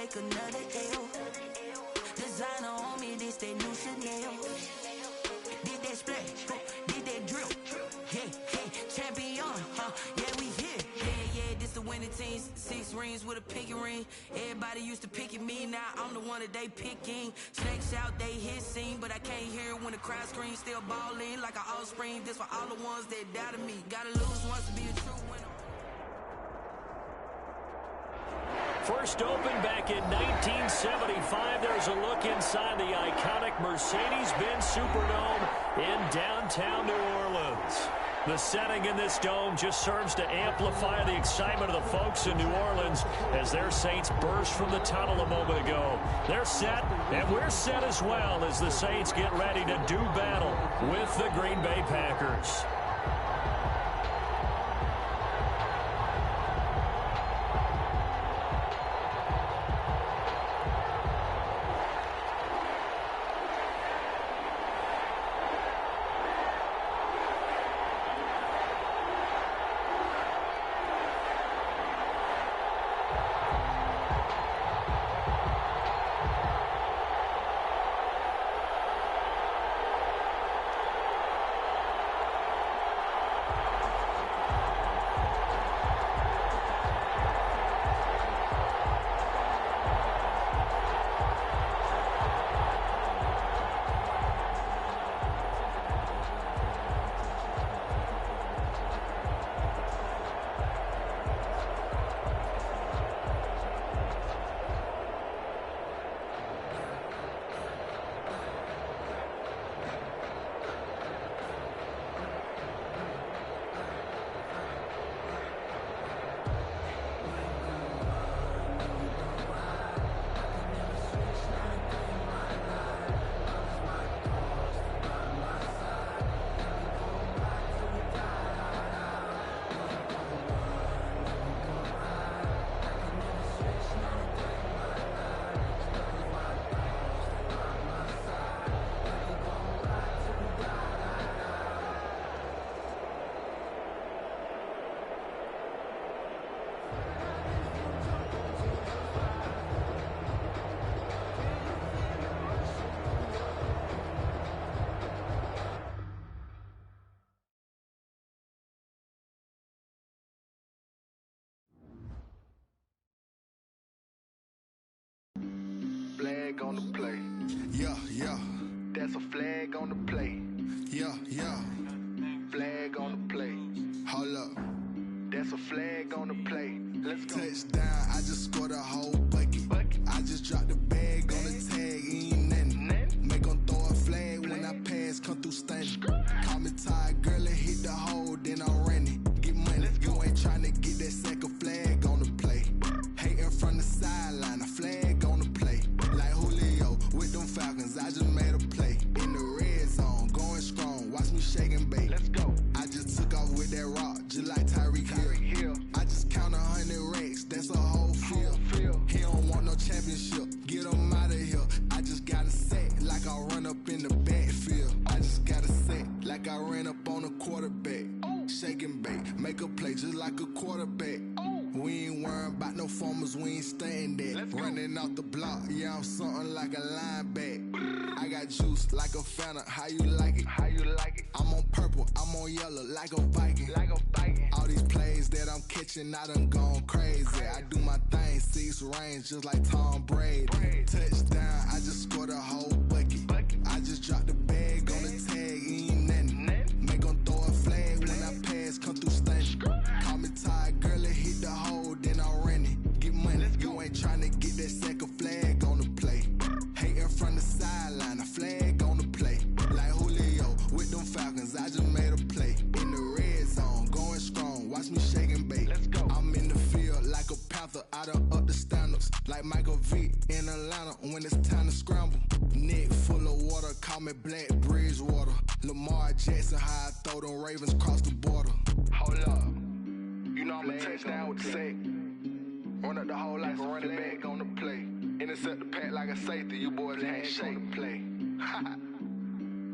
take another L. Designer on me, this that new Chanel. Did that splash, did that drill. Yeah, champion, yeah, we here. Yeah, this the winning team. 6 rings with a pinky ring. Everybody used to picking me, now I'm the one that they picking. Snakes out, they hit scene, but I can't hear when the crowd screams. Still balling like an offspring. This for all the ones that doubted me. Gotta lose once to be a true winner. First opened back in 1975. There's a look inside the iconic Mercedes-Benz Superdome in downtown New Orleans. The setting in this dome just serves to amplify the excitement of the folks in New Orleans as their Saints burst from the tunnel a moment ago. They're set, and we're set as well as the Saints get ready to do battle with the Green Bay Packers. Flag on the play. Yeah. That's a flag on the play. Yeah. Flag on the play. Hold up. That's a flag on the play. Let's go. Touchdown, I just scored a whole bucket. I just dropped the bag on the tag, ain't nothing. Make them throw a flag when I pass, come through stunning. Call me tired, girl, and hit the hole, then I'm running. Get money, you ain't trying to get that second flag on the play. Hating from the sideline, a flag on the play. Like Julio with them Falcons, I just made a play. In the red zone, going strong, watch me shake and bake. Let's go. I just took off with that rock, just like Tyreek Hill. I just count 100 racks, that's a whole field. He don't want no championship, get him out of here. I just got a set, like I run up in the backfield. I just got a set, like I ran up on a quarterback. Shake and bake, make a play just like a quarterback. We ain't worrying about no formers, we ain't staying there. Running off the block, yeah, I'm something like a linebacker. I got juice like a Fanta, how you like it? I'm on purple, I'm on yellow, like a Viking. All these plays that I'm catching, I done gone crazy. I do my thing, 6 range, just like Tom Brady. Touchdown, I just scored a whole bucket. I just dropped the bag on the tag, ain't nothing. Make them throw a flag when I pass, come through stunning. Call me tired, girl, and hit the hole, then I'm running. Get money, you ain't trying to get that second flag on the play. Hating from the sideline, a flag on the play. Like Julio with them Falcons, I just made a play. In the red zone, going strong, watch me shake and bake. I'm in the field like a Panther, I done up the standards. Like Michael Vick in Atlanta when it's time to scramble. Neck full of water, call me Black Bridgewater. Lamar Jackson, how I throw them Ravens cross the border. Hold up, you know I'm a touchdown with the sack. Run up the whole like a running back on the play. Intercept the pack like a safety, you boys can't shake the play.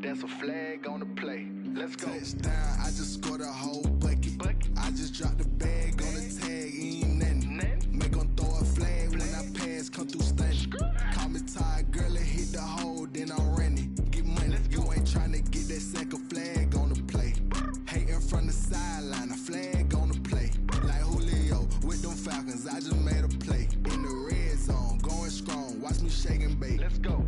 That's a flag on the play. Let's go. Touchdown, I just scored a whole bucket. I just dropped the bag on the tag, ain't nothing. Make them throw a flag when I pass, come through cause I just made a play. In the red zone, going strong. Watch me shake and bake. Let's go.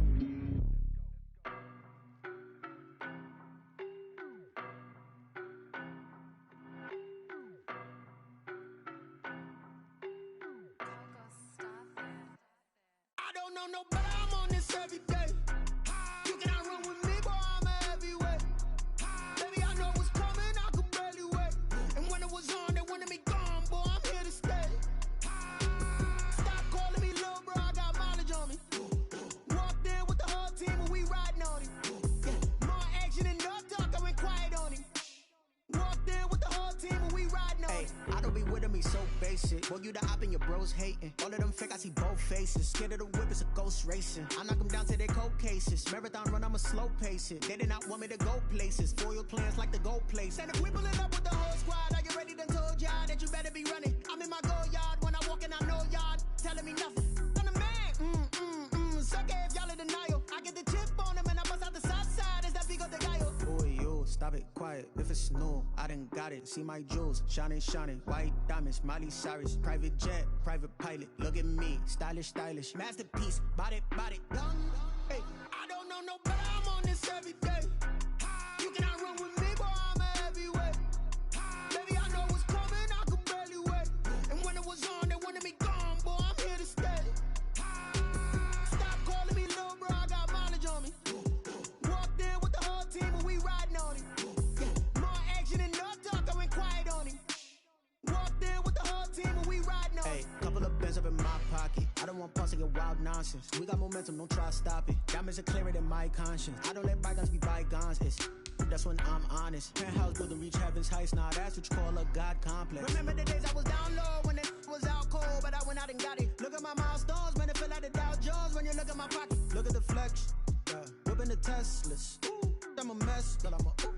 I don't know no better, I'm on this every day. You cannot run with me, boy, I'm a heavyweight. Baby, I know what's coming, I could barely wait. And when it was on, they wanted me gone, boy, I'm here to stay. Stop calling me little bro, I got mileage on me. Walked in with the whole team and we riding on him. Yeah, more action and no talk, I went quiet on him. Walked in with the whole team and we riding on him. I don't be with him, he's so basic. Boy, you the op and your bros hating. All of them fake, I see both faces. Scared of the whip, it's a ghost racing. I knock them down to their cold cases. Marathon run, I'ma slow pace it. They did not want me to go places. Foil plans like the gold place. And if we pulling up with the whole squad, I get ready to told y'all that you better be running. I'm in my go yard when I walk in, I know y'all telling me nothing. I'm the man, suck it if y'all in denial. I get the chip on them and I bust out the south side. Is that big of the guy? Boy, yo, stop it, quiet. If it's new, I done got it. See my jewels, shining, shining. White diamonds, Miley Cyrus. Private jet, private pilot. Look at me, stylish, stylish. Masterpiece, body, done. Hey, I don't know no better, I'm on this every day. You cannot run with me, boy, I'm a heavyweight. Baby, I know what's coming, I could barely wait. And when it was on, they wanted me gone, boy, I'm here to stay. Stop calling me little bro, I got mileage on me. Walked in with the whole team and we riding on him. Yeah, more action and no talk, I went quiet on him. Walked in with the whole team and we riding on him. Hey, couple of bins up in my pocket. I don't want pause to get wild nonsense. We got momentum, don't try to stop it. Diamonds are clearer than my conscience. I don't let bygones be bygones. That's when I'm honest. Penthouse building reach heaven's heights. Now that's what you call a God complex. Remember the days I was down low when it was out cold, but I went out and got it. Look at my milestones, man, it feel like the Dow Jones when you look at my pocket. Look at the flex, yeah. Whipping the Teslas. I'm a mess, but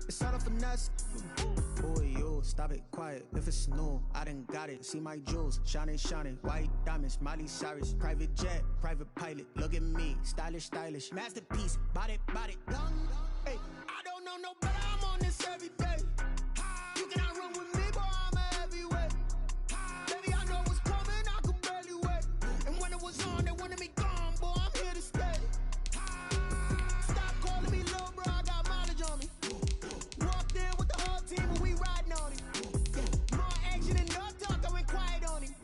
it's all a finesse. Boy, yo, stop it, quiet. If it's new, I done got it. See my jewels, shining, shining. White diamonds, Miley Cyrus. Private jet, private pilot. Look at me, stylish, stylish. Masterpiece, body, done. Hey, I don't know no better, I'm on this every day. You cannot run with me, boy, I'm a heavyweight. Baby, I know what's coming, I could barely wait. And when it was on, they wanted me gone, boy, I'm here to stay. Stop calling me little bro, I got mileage on me. Walked in with the whole team and we riding on him. Yeah, more action and no talk, I went quiet on him.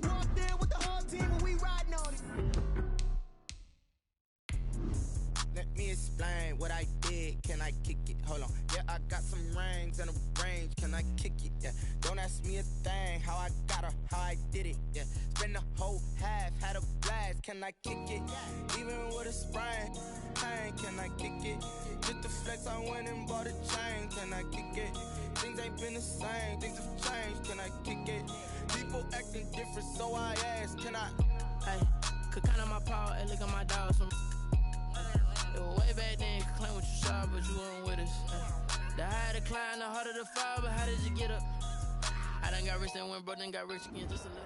Walked in with the whole team and we riding on him. Let me explain what I did. Can I kick it? Hold on. Yeah, I got some rings and a range. Can I kick it? Yeah. Don't ask me a thing. How I got her, how I did it. Yeah. Spend the whole half, had a blast. Can I kick it? Even with a sprain. Pain, can I kick it? Just the flex, I went and bought a chain. Can I kick it? Things ain't been the same. Things have changed. Can I kick it? People acting different, so I ask. Can I? Hey, could count on my power and look at my dogs from. It was way back then, you could claim what you saw, but you weren't with us. The higher the climb, the harder the fall, but how did you get up? I done got rich and went broke, then got rich again, just a little.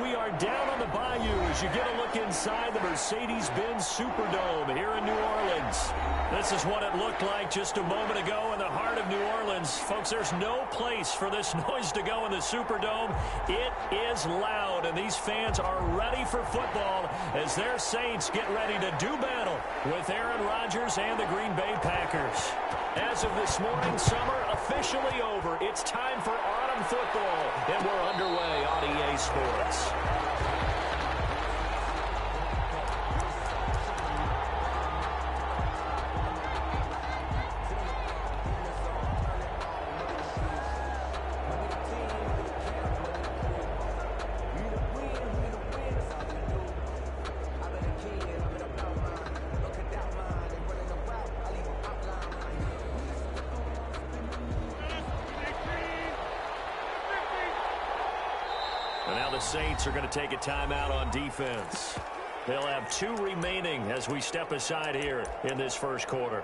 We are down on the bayou as you get a look inside the Mercedes-Benz Superdome here in New Orleans. This is what it looked like just a moment ago in the heart of New Orleans. Folks, there's no place for this noise to go in the Superdome. It is loud, and these fans are ready for football as their Saints get ready to do battle with Aaron Rodgers and the Green Bay Packers. As of this morning, summer officially over. It's time for autumn football, and we're underway on EA Sports. The Saints are going to take a timeout on defense. They'll have 2 remaining as we step aside here in this first quarter.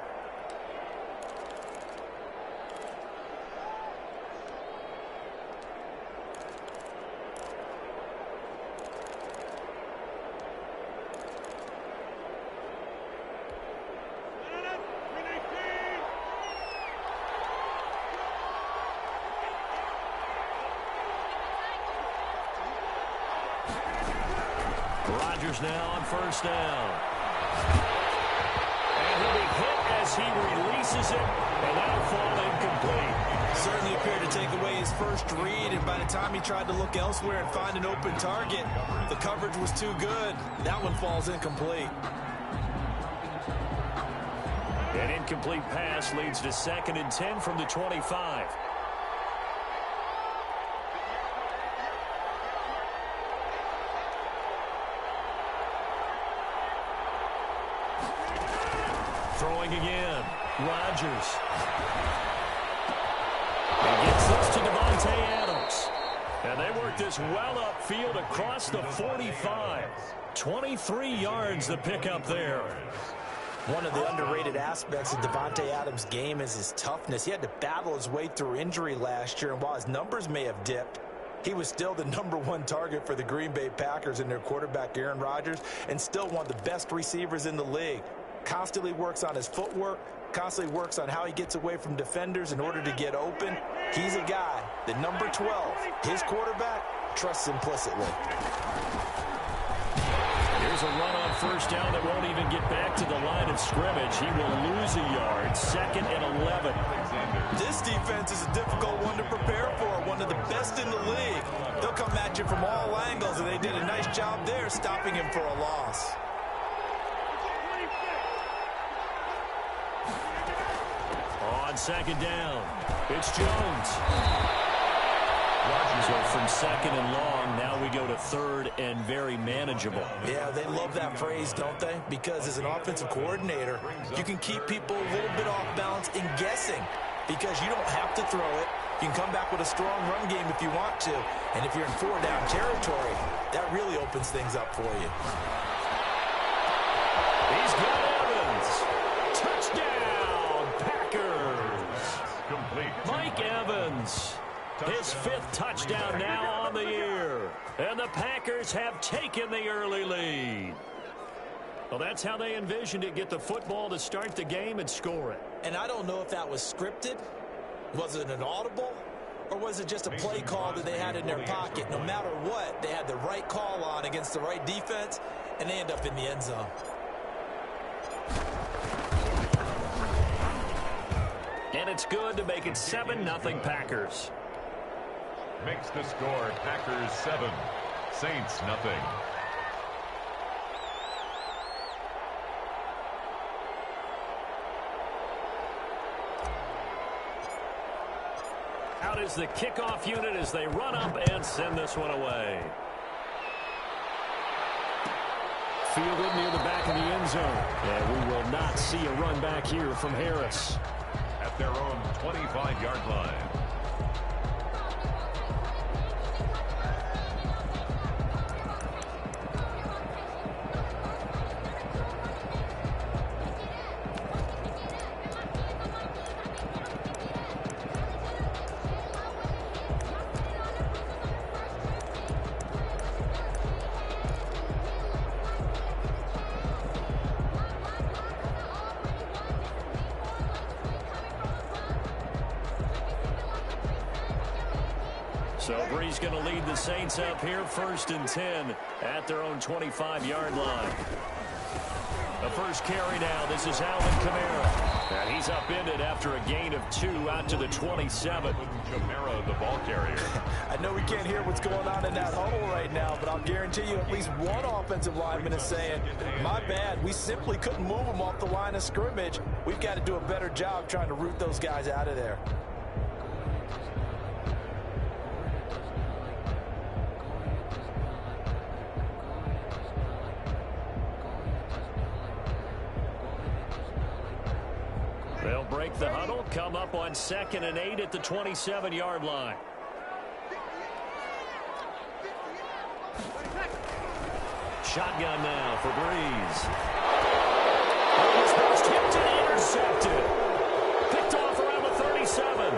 Rodgers now on first down. And he'll be hit as he releases it, and that'll fall incomplete. Certainly appeared to take away his first read, and by the time he tried to look elsewhere and find an open target, the coverage was too good. That one falls incomplete. An incomplete pass leads to 2nd and 10 from the 25. Throwing again. Rodgers. He gets this to Davante Adams. And they work this well upfield across the 45. 23 yards the pickup there. One of the underrated aspects of Davante Adams' game is his toughness. He had to battle his way through injury last year, and while his numbers may have dipped, he was still the #1 target for the Green Bay Packers and their quarterback Aaron Rodgers, and still one of the best receivers in the league. Constantly works on his footwork, constantly works on how he gets away from defenders in order to get open. He's a guy that number 12, his quarterback, trusts implicitly. Here's a run on first down that won't even get back to the line of scrimmage. He will lose a yard. 2nd and 11. This defense is a difficult one to prepare for, one of the best in the league. They'll come at you from all angles, and they did a nice job there stopping him for a loss. On 2nd down, it's Jones. So from 2nd and long, now we go to 3rd and very manageable. Yeah, they love that phrase, don't they? Because as an offensive coordinator, you can keep people a little bit off balance in guessing because you don't have to throw it. You can come back with a strong run game if you want to. And if you're in 4-down territory, that really opens things up for you. He's got Evans. Touchdown, Packers. Complete. Mike Evans. His 5th touchdown now on the year. And the Packers have taken the early lead. Well, that's how they envisioned it. Get the football to start the game and score it. And I don't know if that was scripted. Was it an audible? Or was it just a play call that they had in their pocket? No matter what, they had the right call on against the right defense, and they end up in the end zone. And it's good to make it 7-0 Packers. Makes the score Packers 7, Saints nothing. Out is the kickoff unit as they run up and send this one away. Fielded near the back of the end zone. And we will not see a run back here from Harris. At their own 25-yard line. So Bree's going to lead the Saints up here 1st and 10 at their own 25-yard line. The first carry now. This is Alvin Kamara. And he's upended after a gain of 2 out to the 27. Kamara, the ball carrier. I know we can't hear what's going on in that huddle right now, but I'll guarantee you at least one offensive lineman is saying, my bad, we simply couldn't move them off the line of scrimmage. We've got to do a better job trying to root those guys out of there. They'll break the huddle, come up on 2nd and 8 at the 27-yard line. Shotgun now for Breeze. Almost burst, tipped and intercepted. Picked off around the 37.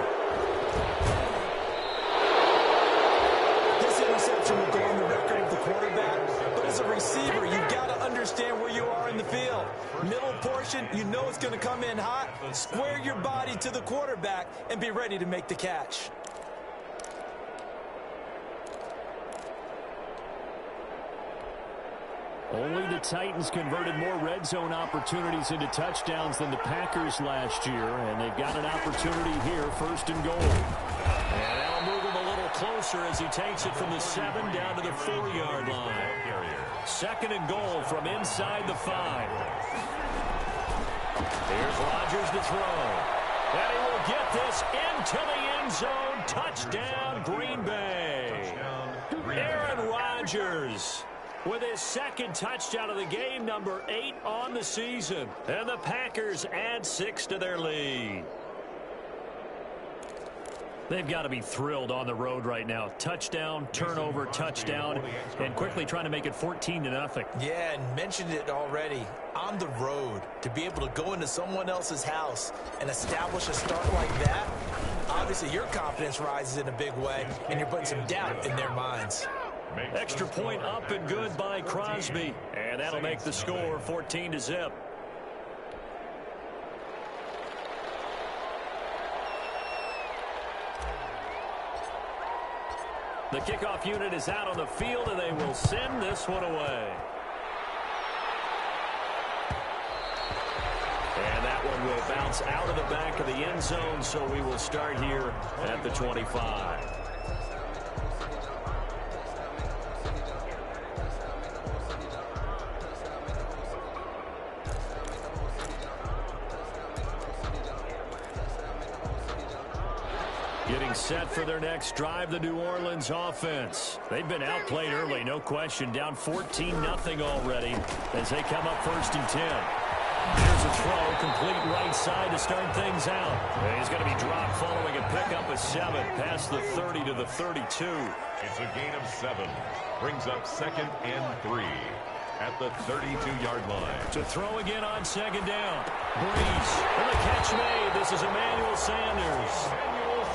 This interception will go on the record of the quarterback, but as a receiver, you've got to understand where you are in the field. Middle portion, you know it's going to come in hot. Square your body to the quarterback and be ready to make the catch. Only the Titans converted more red zone opportunities into touchdowns than the Packers last year, and they've got an opportunity here, 1st and goal. And that'll move him a little closer as he takes it from the 7 down to the 4-yard line. 2nd and goal from inside the 5. Here's Rodgers to throw. And he will get this into the end zone. Touchdown, Green Bay. Aaron Rodgers with his 2nd touchdown of the game, number 8 on the season. And the Packers add 6 to their lead. They've got to be thrilled on the road right now. Touchdown, turnover, touchdown, and quickly trying to make it 14-0. Yeah, and mentioned it already. On the road, to be able to go into someone else's house and establish a start like that, obviously your confidence rises in a big way, and you're putting some doubt in their minds. Extra point up and good by Crosby, and that'll make the score 14-0. The kickoff unit is out on the field, and they will send this one away. And that one will bounce out of the back of the end zone, so we will start here at the 25. Getting set for their next drive, the New Orleans offense. They've been outplayed early, no question. Down 14-0 already as they come up 1st and 10. Here's a throw, complete right side to start things out. And he's going to be dropped following a pickup of 7 past the 30 to the 32. It's a gain of 7. Brings up 2nd and 3 at the 32-yard line. To throw again on 2nd down. Breeze, and the catch made. This is Emmanuel Sanders.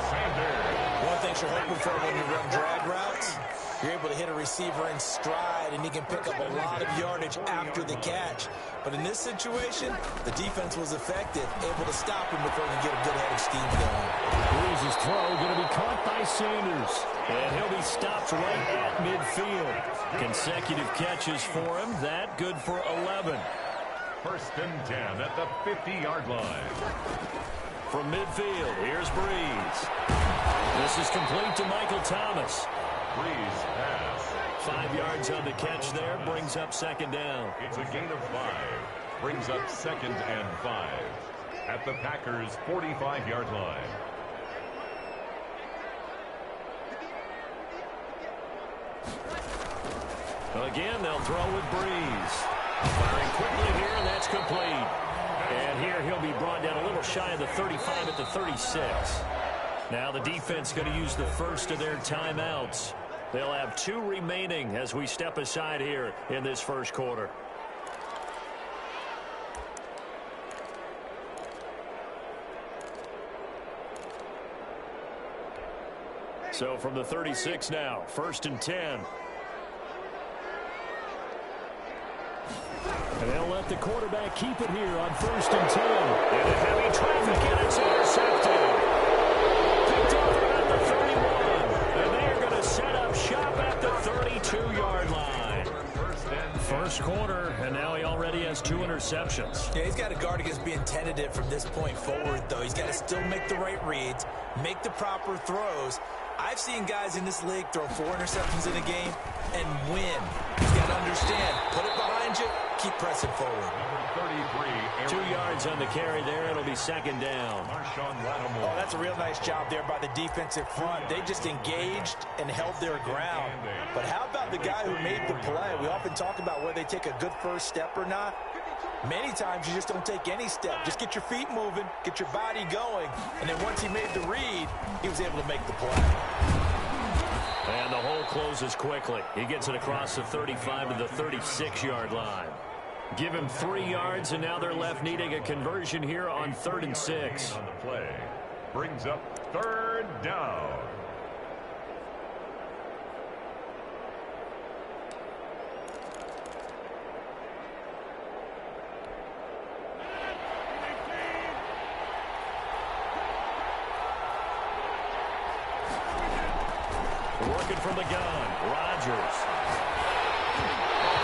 One of the things you're hoping for when you run drag routes, you're able to hit a receiver in stride, and he can pick up a lot of yardage after the catch. But in this situation, the defense was effective, able to stop him before he could get a good head of steam going. Breeze's throw going to be caught by Sanders, and he'll be stopped right at midfield. Consecutive catches for him. That good for 11. 1st and 10 at the 50-yard line. From midfield, here's Breeze. This is complete to Michael Thomas. Breeze pass. 5 yards on the catch there, brings up 2nd down. It's a gain of 5. Brings up 2nd and 5 at the Packers' 45-yard line. Again, they'll throw with Breeze. Firing quickly here, and that's complete. And here he'll be brought down a little shy of the 35 at the 36. Now the defense going to use the first of their timeouts. They'll have 2 remaining as we step aside here in this first quarter. So from the 36 now, 1st and 10. And they'll let the quarterback keep it here on 1st and 10. Into heavy traffic, and it's intercepted. Picked off at the 31. And they're going to set up shop at the 32-yard line. First quarter, and now he already has 2 interceptions. Yeah, he's got to guard against being tentative from this point forward, though. He's got to still make the right reads, make the proper throws. I've seen guys in this league throw 4 interceptions in a game and win. He's got to understand, put it behind you, keep pressing forward. 33, 2 yards on the carry there. It'll be 2nd down. Oh, that's a real nice job there by the defensive front. They just engaged and held their ground. But how about the guy who made the play? We often talk about whether they take a good first step or not. Many times you just don't take any step. Just get your feet moving, get your body going, and then once he made the read, he was able to make the play. And the hole closes quickly. He gets it across the 35 to the 36-yard line. Give him 3 yards, and now they're left needing a conversion here on 3rd and 6. On the play. Brings up 3rd down. Working from the gun, Rodgers.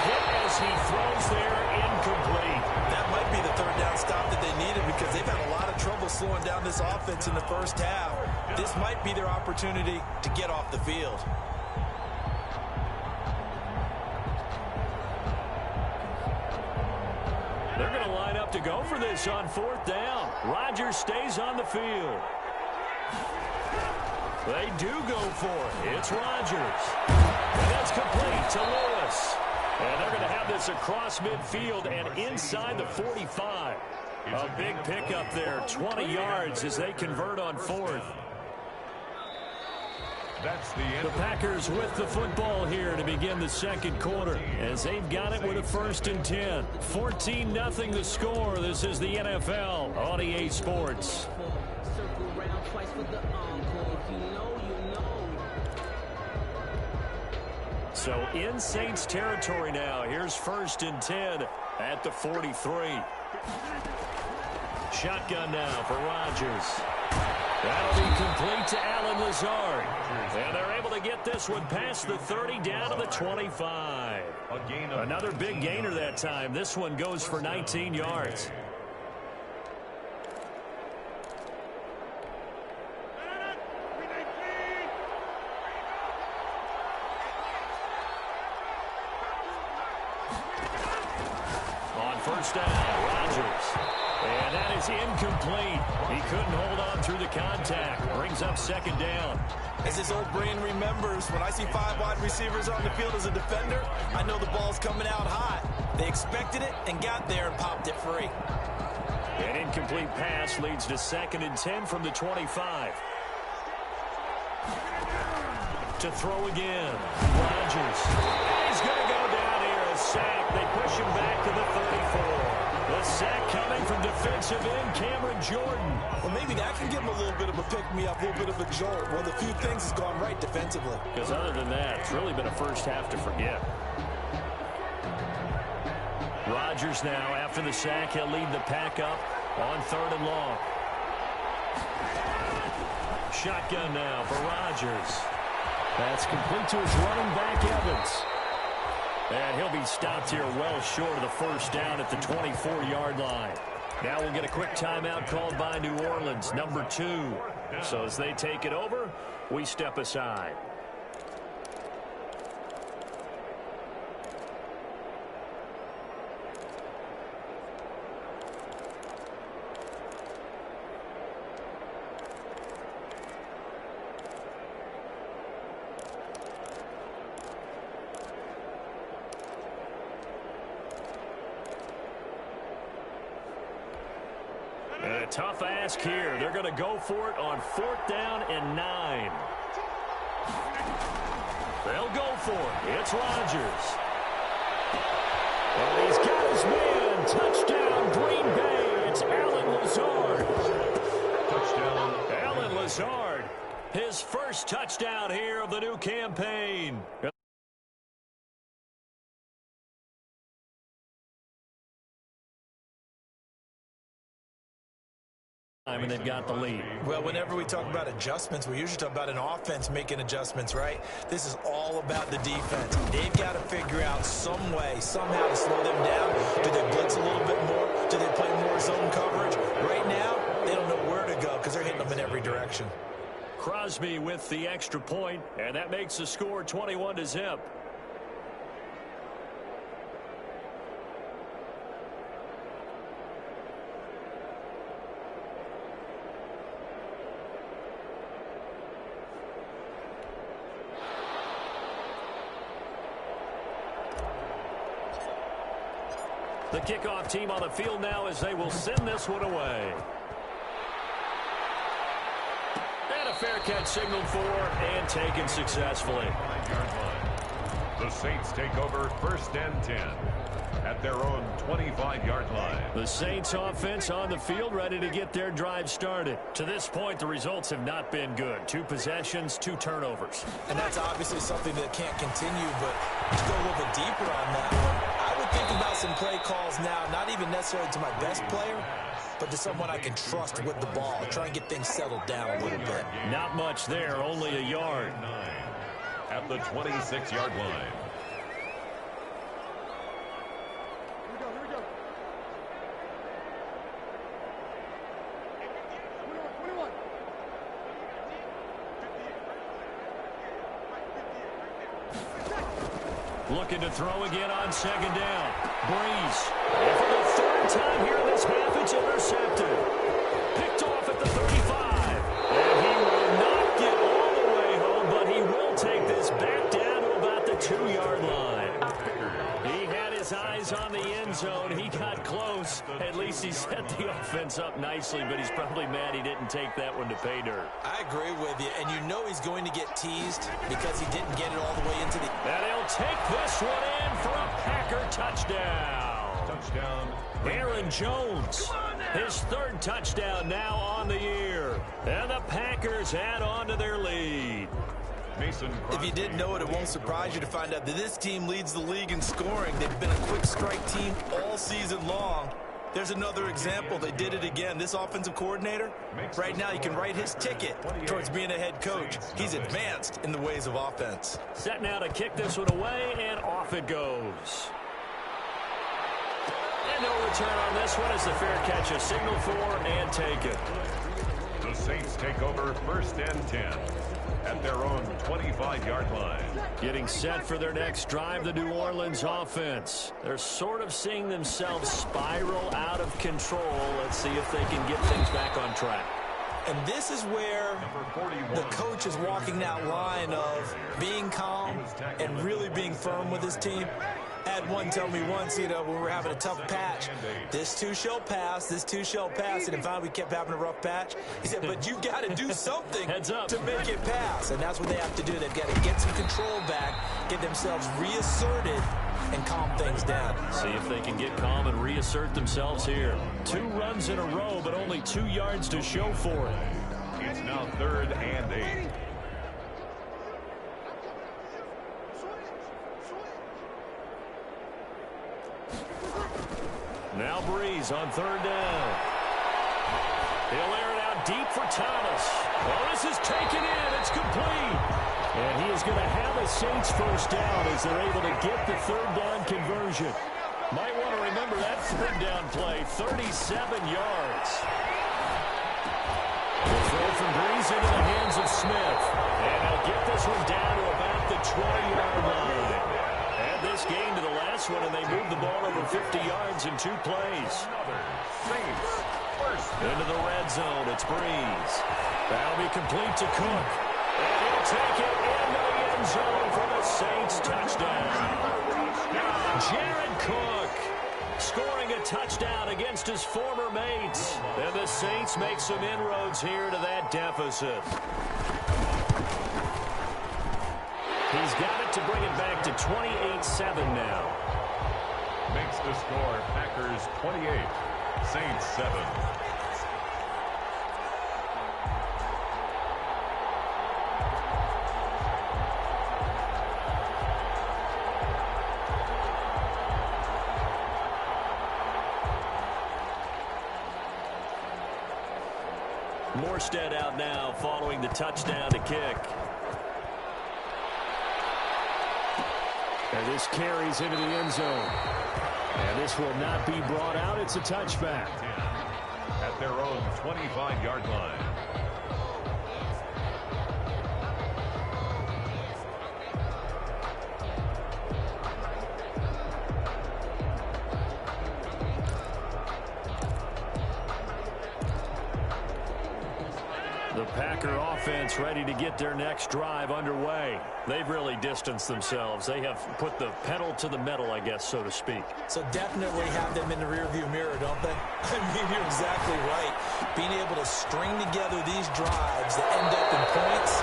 Hit as as he throws there, incomplete. That might be the third down stop that they needed because they've had a lot of trouble slowing down this offense in the first half. This might be their opportunity to get off the field. They're going to line up to go for this on fourth down. Rodgers stays on the field. They do go for it. It's Rodgers. And that's complete to Lewis. And they're going to have this across midfield and inside the 45. A big pickup there, 20 yards as they convert on fourth. That's the end. The Packers with the football here to begin the second quarter as they've got it with a 1st and 10. 14-0 the score. This is the NFL on EA Sports. Circle round twice for the encore. If you know, you know. So in Saints territory now. Here's 1st and 10 at the 43. Shotgun now for Rodgers. That'll be complete to Allen Lazard. And they're able to get this one past the 30 down to the 25. Another big gainer that time. This one goes for 19 yards. On first down, Rodgers. And that is incomplete. He couldn't hold on through the contact. Brings up 2nd down. As his old brain remembers, when I see 5 wide receivers on the field as a defender, I know the ball's coming out hot. They expected it and got there and popped it free. An incomplete pass leads to 2nd and 10 from the 25. To throw again. Rodgers. He's going to go down here. A sack. They push him back to the 34. The sack coming from defensive end Cameron Jordan. Well, maybe that can give him a little bit of a pick-me-up, a little bit of a jolt. Well, the few things has gone right defensively. Because other than that, it's really been a first half to forget. Rodgers now, after the sack, he'll lead the pack up on 3rd and long. Shotgun now for Rodgers. That's complete to his running back, Evans. And he'll be stopped here well short of the 1st down at the 24-yard line. Now we'll get a quick timeout called by New Orleans, number 2. So as they take it over, we step aside. A tough ask here. They're going to go for it on 4th down and 9. They'll go for it. It's Rodgers. And he's got his man. Touchdown, Green Bay. It's Allen Lazard. Touchdown. Allen Lazard. His first touchdown here of the new campaign. And they've got the lead. Well, whenever we talk about adjustments, we usually talk about an offense making adjustments, right? This is all about the defense. They've got to figure out some way, somehow to slow them down. Do they blitz a little bit more? Do they play more zone coverage? Right now, they don't know where to go because they're hitting them in every direction. Crosby with the extra point, and that makes the score 21-0. The kickoff team on the field now as they will send this one away. And a fair catch signaled for and taken successfully. The Saints take over 1st and 10 at their own 25-yard line. The Saints offense on the field ready to get their drive started. To this point, the results have not been good. 2 possessions, 2 turnovers. And that's obviously something that can't continue, but to go a little bit deeper on that one, I would think about some play calls now, not even necessarily to my best player, but to someone I can trust with the ball. Try and get things settled down a little bit. Not much there, only a yard. At the 26-yard line. Looking to throw again on second down. Breeze. And for the third time here in this half, it's intercepted. Picked off at the 35. And he will not get all the way home, but he will take this back down to about the 2-yard line. He had his eyes on the end zone. He got close. At least he set the offense up nicely, but he's probably mad he didn't take that one to pay dirt. I agree with you, and you know he's going to get teased because he didn't get it all the way into the... And he'll take this one in for a Packer touchdown. Touchdown. Aaron Jones, his third touchdown now on the year. And the Packers add on to their lead. If you didn't know it, it won't surprise you to find out that this team leads the league in scoring. They've been a quick strike team all season long. There's another example. They did it again. This offensive coordinator, right now you can write his ticket towards being a head coach. He's advanced in the ways of offense. Set now to kick this one away, and off it goes. And no return on this one as the fair catch is signaled for and taken. The Saints take over 1st and 10 at their own 25-yard line. Getting set for their next drive, the New Orleans offense. They're sort of seeing themselves spiral out of control. Let's see if they can get things back on track. And this is where the coach is walking that line of being calm and really being firm with his team. I had one tell me once, when we were having a tough patch, this too shall pass, this too shall pass, and finally we kept having a rough patch. He said, but you got to do something to make it pass, and that's what they have to do. They've got to get some control back, get themselves reasserted, and calm things down. See if they can get calm and reassert themselves here. 2 runs in a row, but only 2 yards to show for it. It's now 3rd and 8. Now Breeze on 3rd down. He'll air it out deep for Thomas. Oh, this is taken in. It's complete. And he is going to have a Saints first down as they're able to get the 3rd down conversion. Might want to remember that 3rd down play, 37 yards. The throw from Breeze into the hands of Smith. And they'll get this one down to about the 20-yard line. Add this game to the last one, and they move the ball over 50 yards in 2 plays. Into the red zone, it's Breeze. That'll be complete to Cook. And he'll take it into the end zone for the Saints touchdown. Jared Cook scoring a touchdown against his former mates. And the Saints make some inroads here to that deficit. He's got it to bring it back to 28-7 now. Makes the score Packers 28, Saints 7. Morstead out now following the touchdown to kick. And this carries into the end zone. And this will not be brought out. It's a touchback. At their own 25-yard line. The Packer offense ready to get their next drive underway. They've really distanced themselves. They have put the pedal to the metal, I guess, so to speak. So definitely have them in the rearview mirror, don't they? I mean, you're exactly right. Being able to string together these drives that end up in points,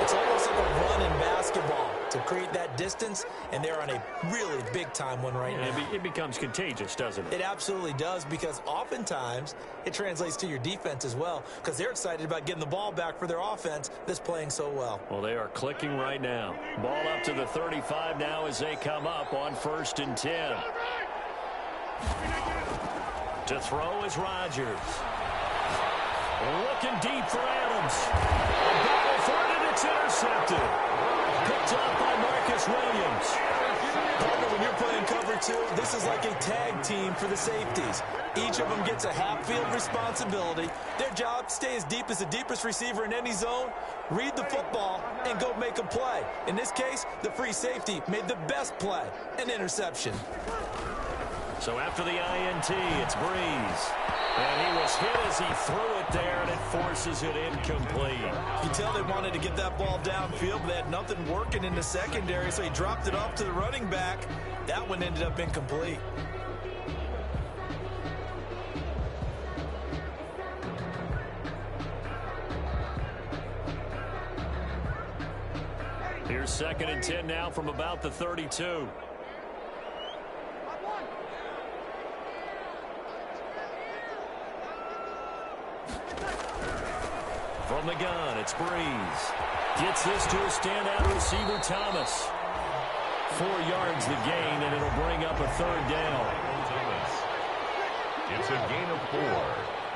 it's almost like a run in basketball to create that distance, and they're on a really big-time one right now. It becomes contagious, doesn't it? It absolutely does, because oftentimes it translates to your defense as well, because they're excited about getting the ball back for their offense that's playing so well. Well, they are clicking right now. Ball up to the 35 now as they come up on 1st and 10. To throw is Rodgers. Looking deep for Adams. A battle for it, and it's intercepted. Picked up by Marcus Williams. When you're playing cover two, this is like a tag team for the safeties. Each of them gets a half-field responsibility. Their job, stay as deep as the deepest receiver in any zone, read the football, and go make a play. In this case, the free safety made the best play, an interception. So after the INT, it's Breeze. And he was hit as he threw it there, and it forces it incomplete. You can tell they wanted to get that ball downfield, but they had nothing working in the secondary, so he dropped it off to the running back. That one ended up incomplete. Here's 2nd and 10 now from about the 32. From the gun, it's Breeze. Gets this to a standout receiver, Thomas. 4 yards the gain, and it'll bring up a 3rd down. It's a gain of 4.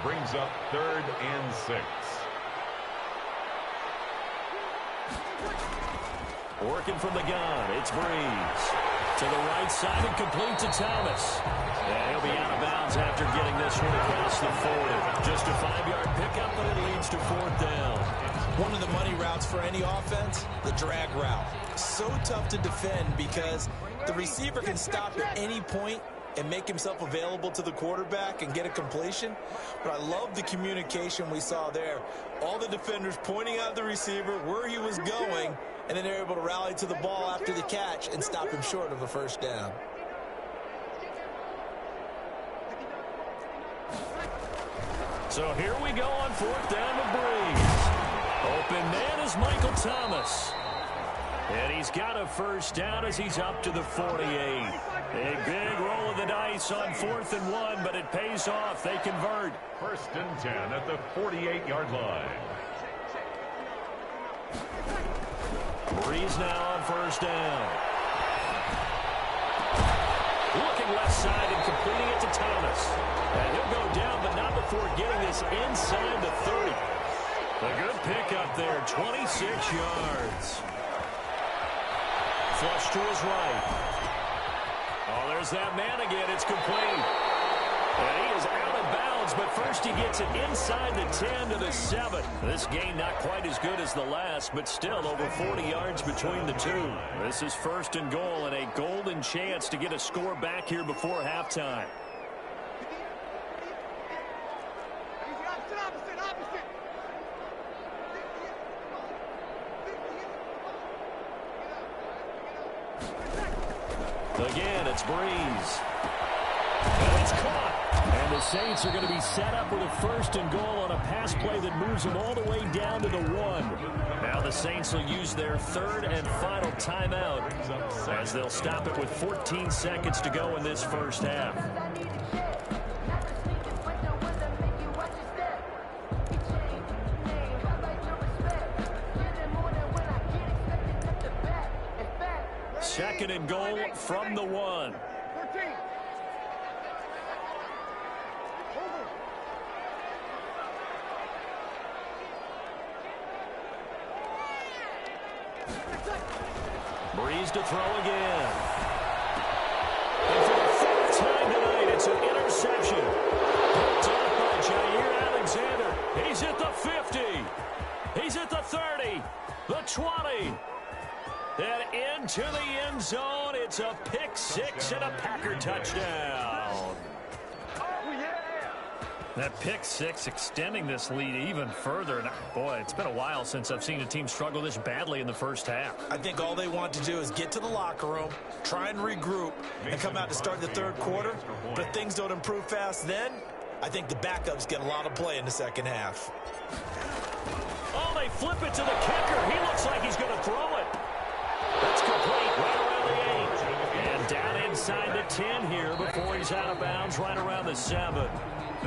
Brings up 3rd and 6. Working from the gun, it's Breeze. To the right side and complete to Thomas. And he'll be out of bounds after getting this one across the 40. Just a 5-yard pickup, but it leads to 4th down. One of the money routes for any offense, the drag route. So tough to defend because the receiver can stop at any point and make himself available to the quarterback and get a completion. But I love the communication we saw there. All the defenders pointing out the receiver, where he was going, and then they're able to rally to the ball after the catch and stop him short of a 1st down. So here we go on 4th down to Breeze. Open man is Michael Thomas. And he's got a 1st down as he's up to the 48. A big roll of the dice on 4th and 1, but it pays off. They convert. 1st and 10 at the 48-yard line. Breeze now on 1st down. Looking left side and completing it to Thomas. And he'll go down, but not before getting this inside the 30. A good pickup there, 26 yards. Flush to his right. Oh, there's that man again. It's complete. And he is out of bounds, but first he gets it inside the 10 to the 7. This gain not quite as good as the last, but still over 40 yards between the two. This is 1st and goal and a golden chance to get a score back here before halftime. Again, it's Breeze. And it's caught. And the Saints are going to be set up with a 1st and goal on a pass play that moves them all the way down to the 1. Now the Saints will use their 3rd and final timeout as they'll stop it with 14 seconds to go in this 1st half. Second and goal from the 1. Breeze to throw again. And for the 4th time tonight, it's an interception. Picked up by Jair Alexander. He's at the 50. He's at the 30. The 20. And into the end zone. It's a pick 6 and a Packer touchdown. That pick 6 extending this lead even further. And boy, it's been a while since I've seen a team struggle this badly in the 1st half. I think all they want to do is get to the locker room, try and regroup, and come out to start the 3rd quarter. But if things don't improve fast then, I think the backups get a lot of play in the 2nd half. Oh, they flip it to the kicker. He looks like he's going to throw it. That's complete right around the 8. And down inside the 10 here before he's out of bounds right around the 7.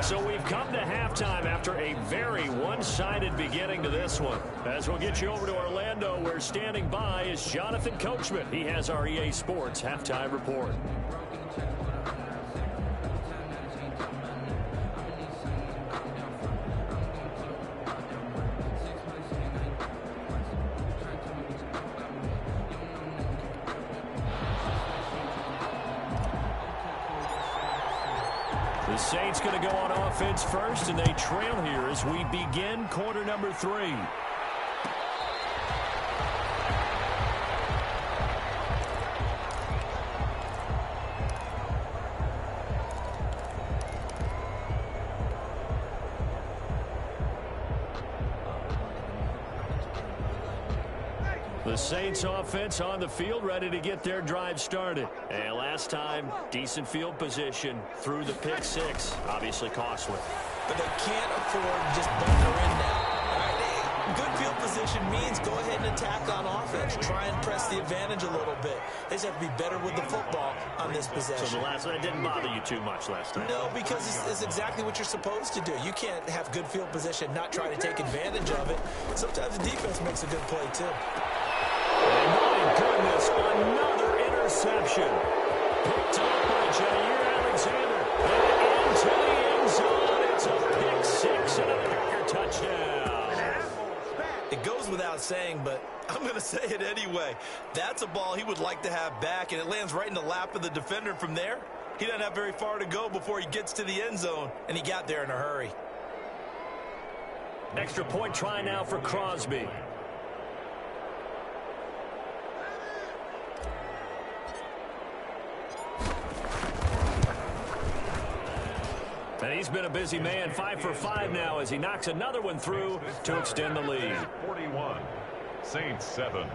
So we've come to halftime after a very one-sided beginning to this one. As we'll get you over to Orlando, where standing by is Jonathan Coachman. He has our EA Sports halftime report. The Saints going to go on offense first, and they trail here as we begin quarter number 3. The Saints offense on the field, ready to get their drive started. And last time, decent field position through the pick 6. Obviously costly. But they can't afford to just bunker in now. All right, good field position means go ahead and attack on offense. Try and press the advantage a little bit. They just have to be better with the football on this possession. So the last one didn't bother you too much last time? No, because it's exactly what you're supposed to do. You can't have good field position, not try to take advantage of it. Sometimes the defense makes a good play, too. My goodness, another interception. Picked up by Jair Alexander. And into the end zone. It's a pick 6 and a Packer touchdown. It goes without saying, but I'm going to say it anyway. That's a ball he would like to have back, and it lands right in the lap of the defender from there. He doesn't have very far to go before he gets to the end zone, and he got there in a hurry. Extra point try now for Crosby. And he's been a busy man, 5 for 5 now as he knocks another one through to extend the lead. 41, Saints 7.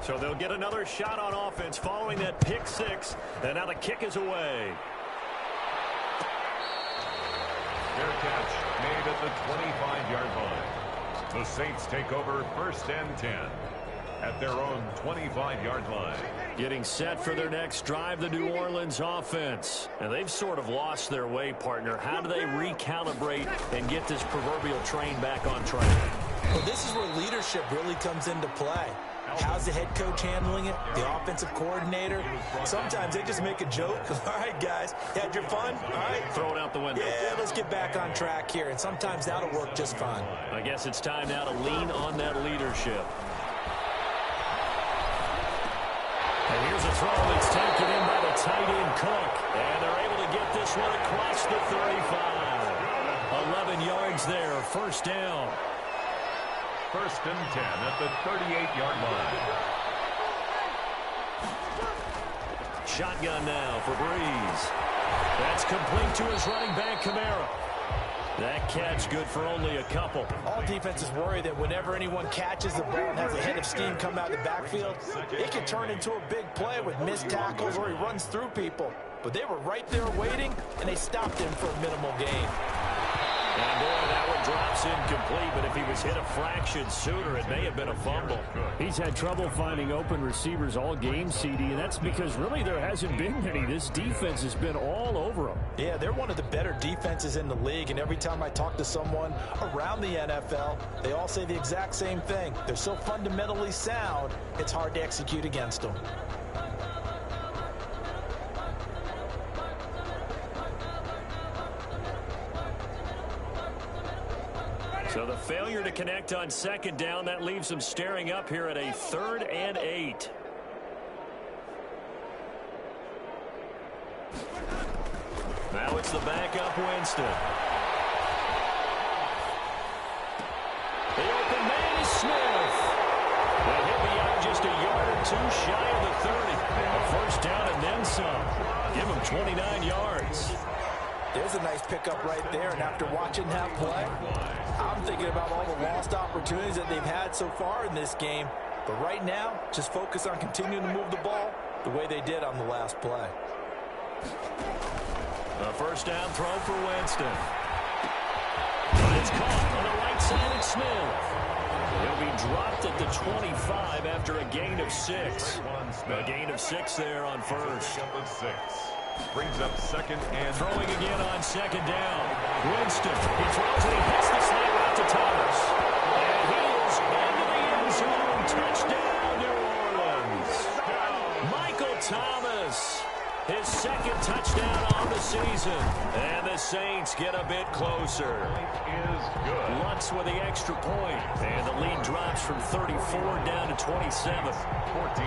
So they'll get another shot on offense following that pick 6. And now the kick is away. Fair catch made at the 25-yard line. The Saints take over 1st and 10 at their own 25-yard line. Getting set for their next drive, the New Orleans offense. And they've sort of lost their way, partner. How do they recalibrate and get this proverbial train back on track? Well, this is where leadership really comes into play. How's the head coach handling it? The offensive coordinator? Sometimes they just make a joke. All right, guys, you had your fun? All right. Throw it out the window. Yeah, let's get back on track here. And sometimes that'll work just fine. I guess it's time now to lean on that leadership. And here's a throw that's taken in by the tight end Cook. And they're able to get this one across the 35. 11 yards there, 1st down. 1st and 10 at the 38-yard line. Shotgun now for Breeze. That's complete to his running back, Kamara. That catch good for only a couple. All defenses worry that whenever anyone catches the ball and has a head of steam come out of the backfield, it can turn into a big play with missed tackles or he runs through people. But they were right there waiting, and they stopped him for a minimal gain. And boy, that one drops incomplete, but if he was hit a fraction sooner, it may have been a fumble. He's had trouble finding open receivers all game, CD, and that's because really there hasn't been many. This defense has been all over them. Yeah, they're one of the better defenses in the league, and every time I talk to someone around the NFL, they all say the exact same thing. They're so fundamentally sound, it's hard to execute against them. So the failure to connect on 2nd down, that leaves them staring up here at a 3rd and 8. Now it's the backup Winston. The open man is Smith. And he'll be out just a yard or 2 shy of the 30. A 1st down and then some. Give him 29 yards. There's a nice pickup right there, and after watching that play, I'm thinking about all the lost opportunities that they've had so far in this game. But right now, just focus on continuing to move the ball the way they did on the last play. A 1st down throw for Winston. But it's caught on the right side of Smith. He'll be dropped at the 25 after a gain of 6. A gain of 6 there on 1st. Brings up second and... Throwing again on second down. Winston, he throws and he hits the slant out to Thomas. And he is into the end zone. Touchdown, New Orleans. Michael Thomas, his second touchdown on the season. And the Saints get a bit closer. Is good. Lutz with the extra point. And the lead drops from 34 down to 27. 14.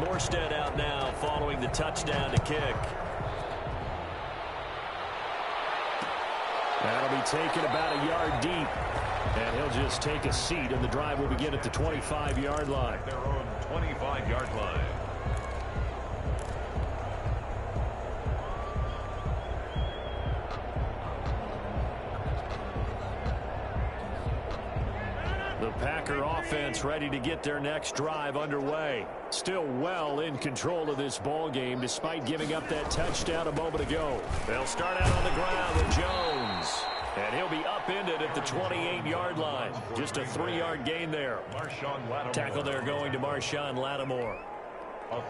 Morstead out now following the touchdown to kick. That'll be taken about a yard deep. And he'll just take a seat, and the drive will begin at the 25-yard line. Their own 25-yard line. The Packer offense ready to get their next drive underway. Still well in control of this ball game despite giving up that touchdown a moment ago. They'll start out on the ground with Jones. And he'll be upended at the 28-yard line. Just a 3-yard gain there. Tackle there going to Marshawn Lattimore.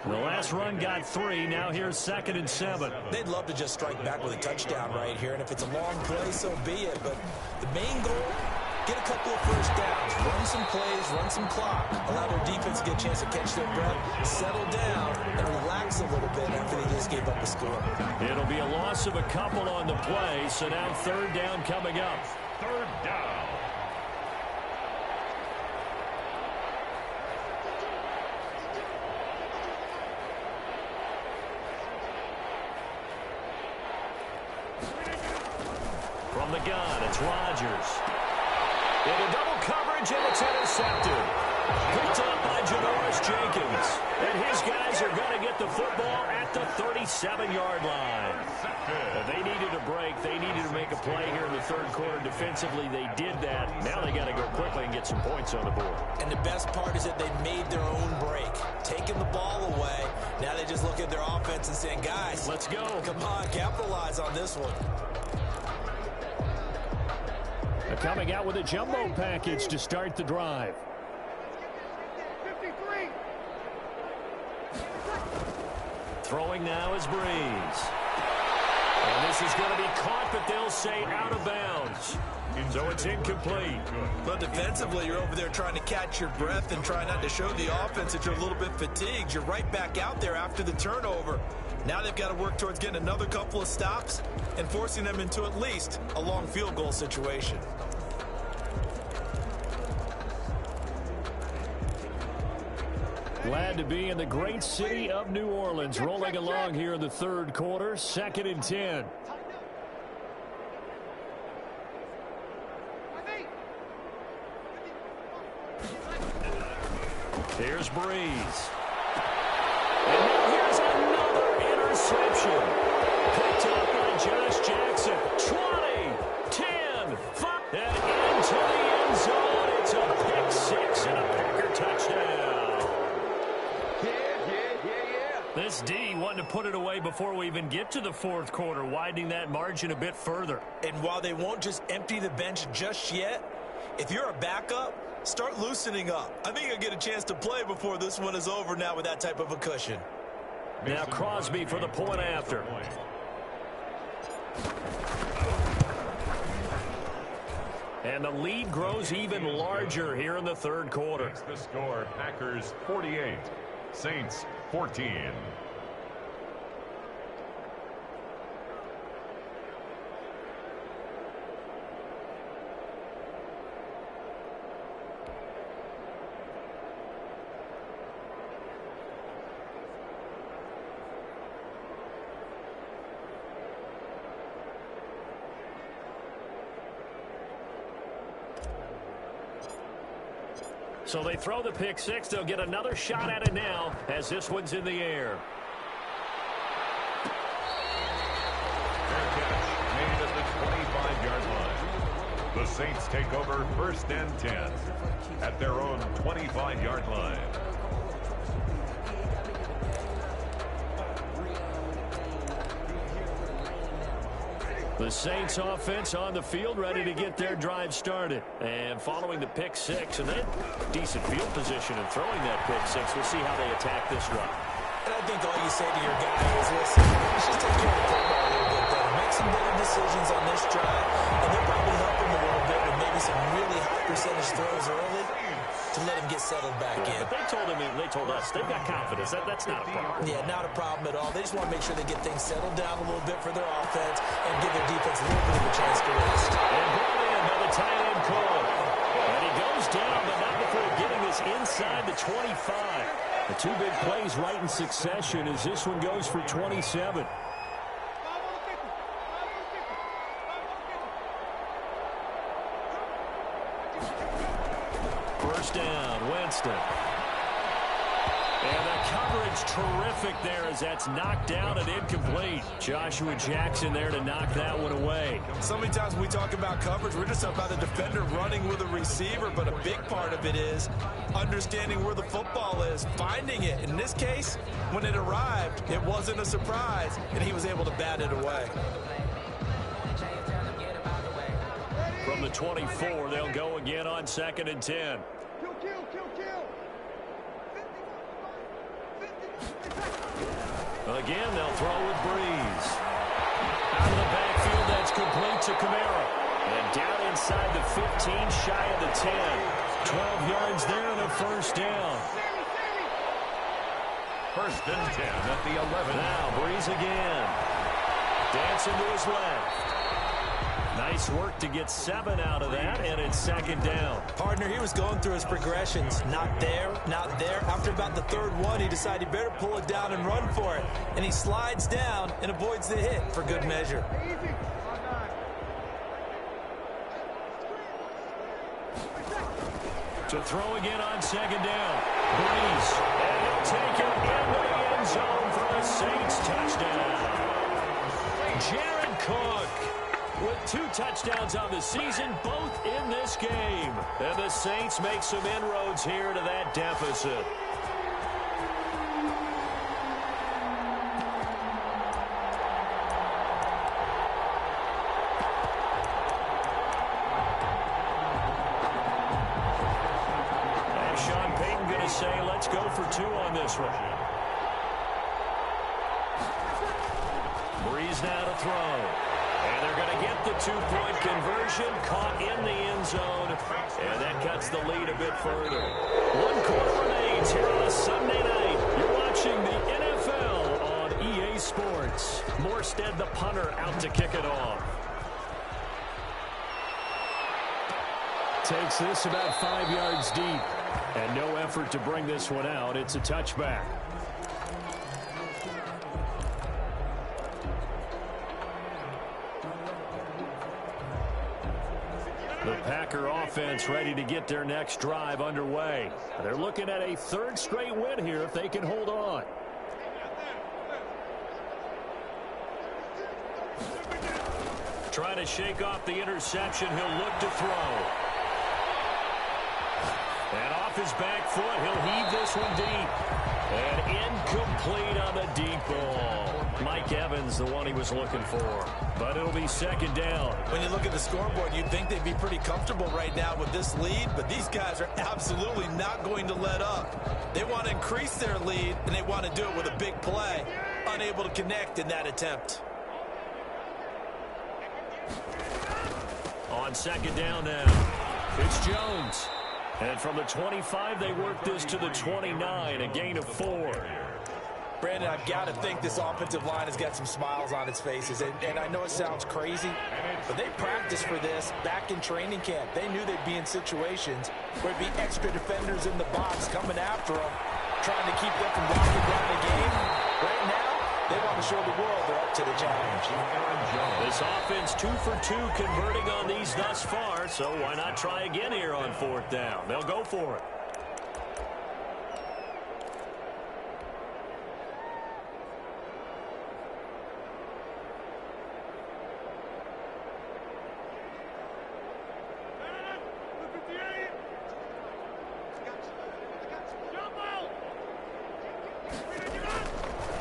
The last run got 3. Now here's 2nd and 7. They'd love to just strike back with a touchdown right here. And if it's a long play, so be it. But the main goal, get a couple of first downs, run some plays, run some clock, allow their defense to get a chance to catch their breath, settle down, and relax a little bit after they just gave up a score. It'll be a loss of a couple on the play, so now 3rd down coming up. 3rd down. From the gun, it's Rodgers. Into double coverage, and it's intercepted. Picked up by Janoris Jenkins. And his guys are going to get the football at the 37-yard line. They needed a break. They needed to make a play here in the 3rd quarter. Defensively, they did that. Now they got to go quickly and get some points on the board. And the best part is that they made their own break, taking the ball away. Now they just look at their offense and saying, guys, let's go. Come on, capitalize on this one. Coming out with a jumbo package to start the drive. 53. Throwing now is Breeze. And this is going to be caught, but they'll say out of bounds. So it's incomplete. But defensively, you're over there trying to catch your breath and try not to show the offense that you're a little bit fatigued. You're right back out there after the turnover. Now they've got to work towards getting another couple of stops and forcing them into at least a long field goal situation. Glad to be in the great city of New Orleans, rolling along here in the 3rd quarter. 2nd and 10. Here's Breeze. And now here's another interception. Picked up by Josh Jackson. 20, 10, 5, and into the end zone. It's a pick 6 and a Packer touchdown. This D wanting to put it away before we even get to the 4th quarter, widening that margin a bit further. And while they won't just empty the bench just yet, if you're a backup, start loosening up. I think you'll get a chance to play before this one is over now with that type of a cushion. Now Crosby for the point after. And the lead grows even larger here in the 3rd quarter. Makes the score, Packers 48, Saints 14. So they throw the pick 6. They'll get another shot at it now as this one's in the air. Fair catch made at the 25-yard line. The Saints take over 1st and 10 at their own 25-yard line. The Saints offense on the field, ready to get their drive started. And following the pick six, and then decent field position and throwing that pick six, we'll see how they attack this drive. And I think all you say to your guy is, listen, let's just take care of the football a little bit better. Make some better decisions on this drive, and they'll probably help him a little bit with maybe some really high percentage throws early to let him get settled back in. But they told us they've got confidence. That's not a problem. Yeah, not a problem at all. They just want to make sure they get things settled down a little bit for their offense and give their defense a little bit of a chance to rest. And brought in by the tight end call. And he goes down, but not before getting this inside the 25. The two big plays right in succession as this one goes for 27. First down, Winston. And the coverage terrific there as that's knocked down and incomplete. Joshua Jackson there to knock that one away. So many times when we talk about coverage, we're just talking about the defender running with a receiver, but a big part of it is understanding where the football is, finding it. In this case, when it arrived, it wasn't a surprise, and he was able to bat it away. From the 24, they'll go again on 2nd and 10. Again, they'll throw with Breeze. Out of the backfield, that's complete to Kamara. And down inside the 15, shy of the 10. 12 yards there and a first down. First and 10 at the 11. Now Breeze again. Dancing to his left. Nice work to get 7 out of that, and it's 2nd down. Partner, he was going through his progressions. Not there, not there. After about the third one, he decided he better pull it down and run for it. And he slides down and avoids the hit for good measure. To throw again on 2nd down. Breeze. And he'll take it into the end zone for a Saints touchdown. Jared Cook with 2 touchdowns on the season, both in this game. And the Saints make some inroads here to that deficit. And Sean Payton going to say, let's go for 2 on this one. Breeze now to throw. And they're going to get the 2-point conversion, caught in the end zone, and that cuts the lead a bit further. 1 quarter remains here on a Sunday night. You're watching the NFL on EA Sports. Morstead, the punter, out to kick it off. Takes this about 5 yards deep, and no effort to bring this one out. It's a touchback. The Packer offense ready to get their next drive underway. They're looking at a 3rd straight win here if they can hold on. Trying to shake off the interception. He'll look to throw. And off his back foot, he'll heave this one deep. And incomplete on the deep ball. Mike Evans, the one he was looking for. But it'll be 2nd down. When you look at the scoreboard, you'd think they'd be pretty comfortable right now with this lead, but these guys are absolutely not going to let up. They want to increase their lead, and they want to do it with a big play. Unable to connect in that attempt. On 2nd down now, it's Jones. And from the 25, they work this to the 29, a gain of 4. Brandon, I've got to think this offensive line has got some smiles on its faces. And I know it sounds crazy, but they practiced for this back in training camp. They knew they'd be in situations where it'd be extra defenders in the box coming after them, trying to keep them from locking down the game. Right now, they want to show the world they're up to the challenge. This offense 2 for 2 converting on these thus far, so why not try again here on 4th down? They'll go for it.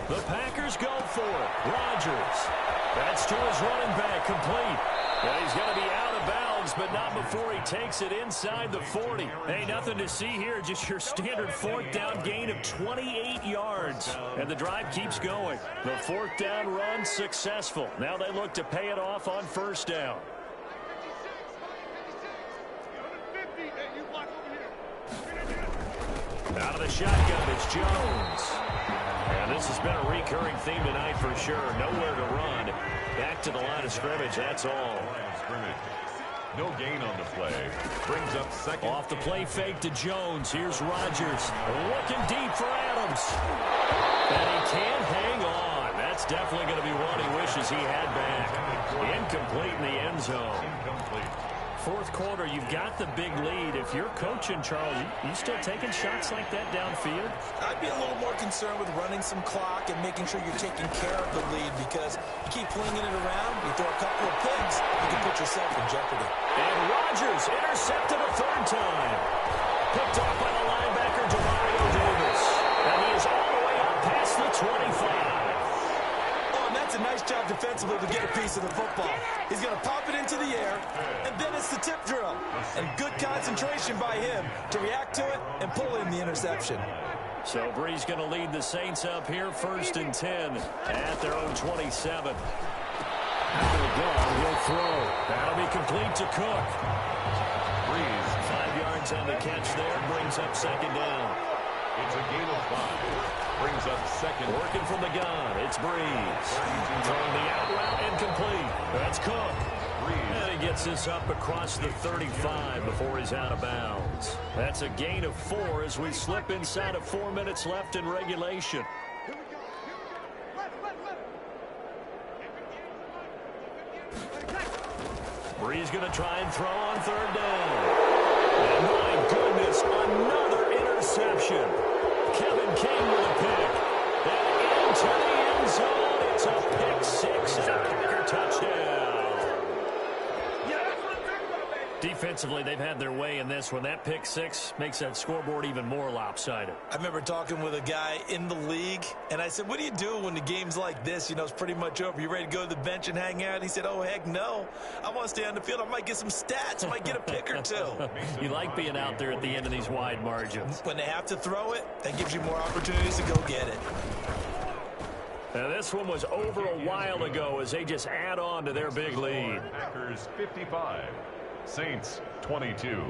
The Packers go for it. Rodgers. That's to his running back, complete. And he's going to be out of bounds, but not before he takes it inside the 40. Hey, nothing to see here, just your standard fourth down gain of 28 yards. And the drive keeps going. The fourth down run successful. Now they look to pay it off on first down. Out of the shotgun, it's Jones. And this has been a recurring theme tonight for sure. Nowhere to run. Back to the line of scrimmage, that's all. No gain on the play. Brings up second. Off the play fake to Jones. Here's Rodgers. Looking deep for Adams. And he can't hang on. That's definitely going to be one he wishes he had back. Incomplete in the end zone. Incomplete. Fourth quarter, you've got the big lead. If you're coaching, Charles, you still taking shots like that downfield? I'd be a little more concerned with running some clock and making sure you're taking care of the lead, because you keep flinging it around, you throw a couple of picks, you can put yourself in jeopardy. And Rodgers intercepted a third time. Picked off by the linebacker, Demario Davis. And he is all the way up past the 25. That's a nice job defensively to get a piece of the football. He's going to pop it into the air, and then it's the tip drill. And good concentration by him to react to it and pull in the interception. So Bree's going to lead the Saints up here, 1st and 10 at their own 27. Out of the gun, he'll throw. That'll be complete to Cook. Breeze, 5 yards on the catch there, brings up second down. It's a gain of 5. Brings up second. Working from the gun, it's Breeze. Throwing the out route incomplete. That's Cook. And he gets this up across the 35 before he's out of bounds. That's a gain of 4 as we slip inside of 4 minutes left in regulation. Breeze going to try and throw on third down. And my goodness, another interception. Kevin King with a pick. And into the end zone. It's a pick 6 and a Packer touchdown. Defensively, they've had their way in this one. That pick 6 makes that scoreboard even more lopsided. I remember talking with a guy in the league, and I said, what do you do when the game's like this? You know, it's pretty much over. You ready to go to the bench and hang out? He said, oh, heck no. I want to stay on the field. I might get some stats. I might get a pick or two. You like being out there at the end of these wide margins. When they have to throw it, that gives you more opportunities to go get it. Now, this one was over a while ago as they just add on to their big lead. Packers 55. Saints 22.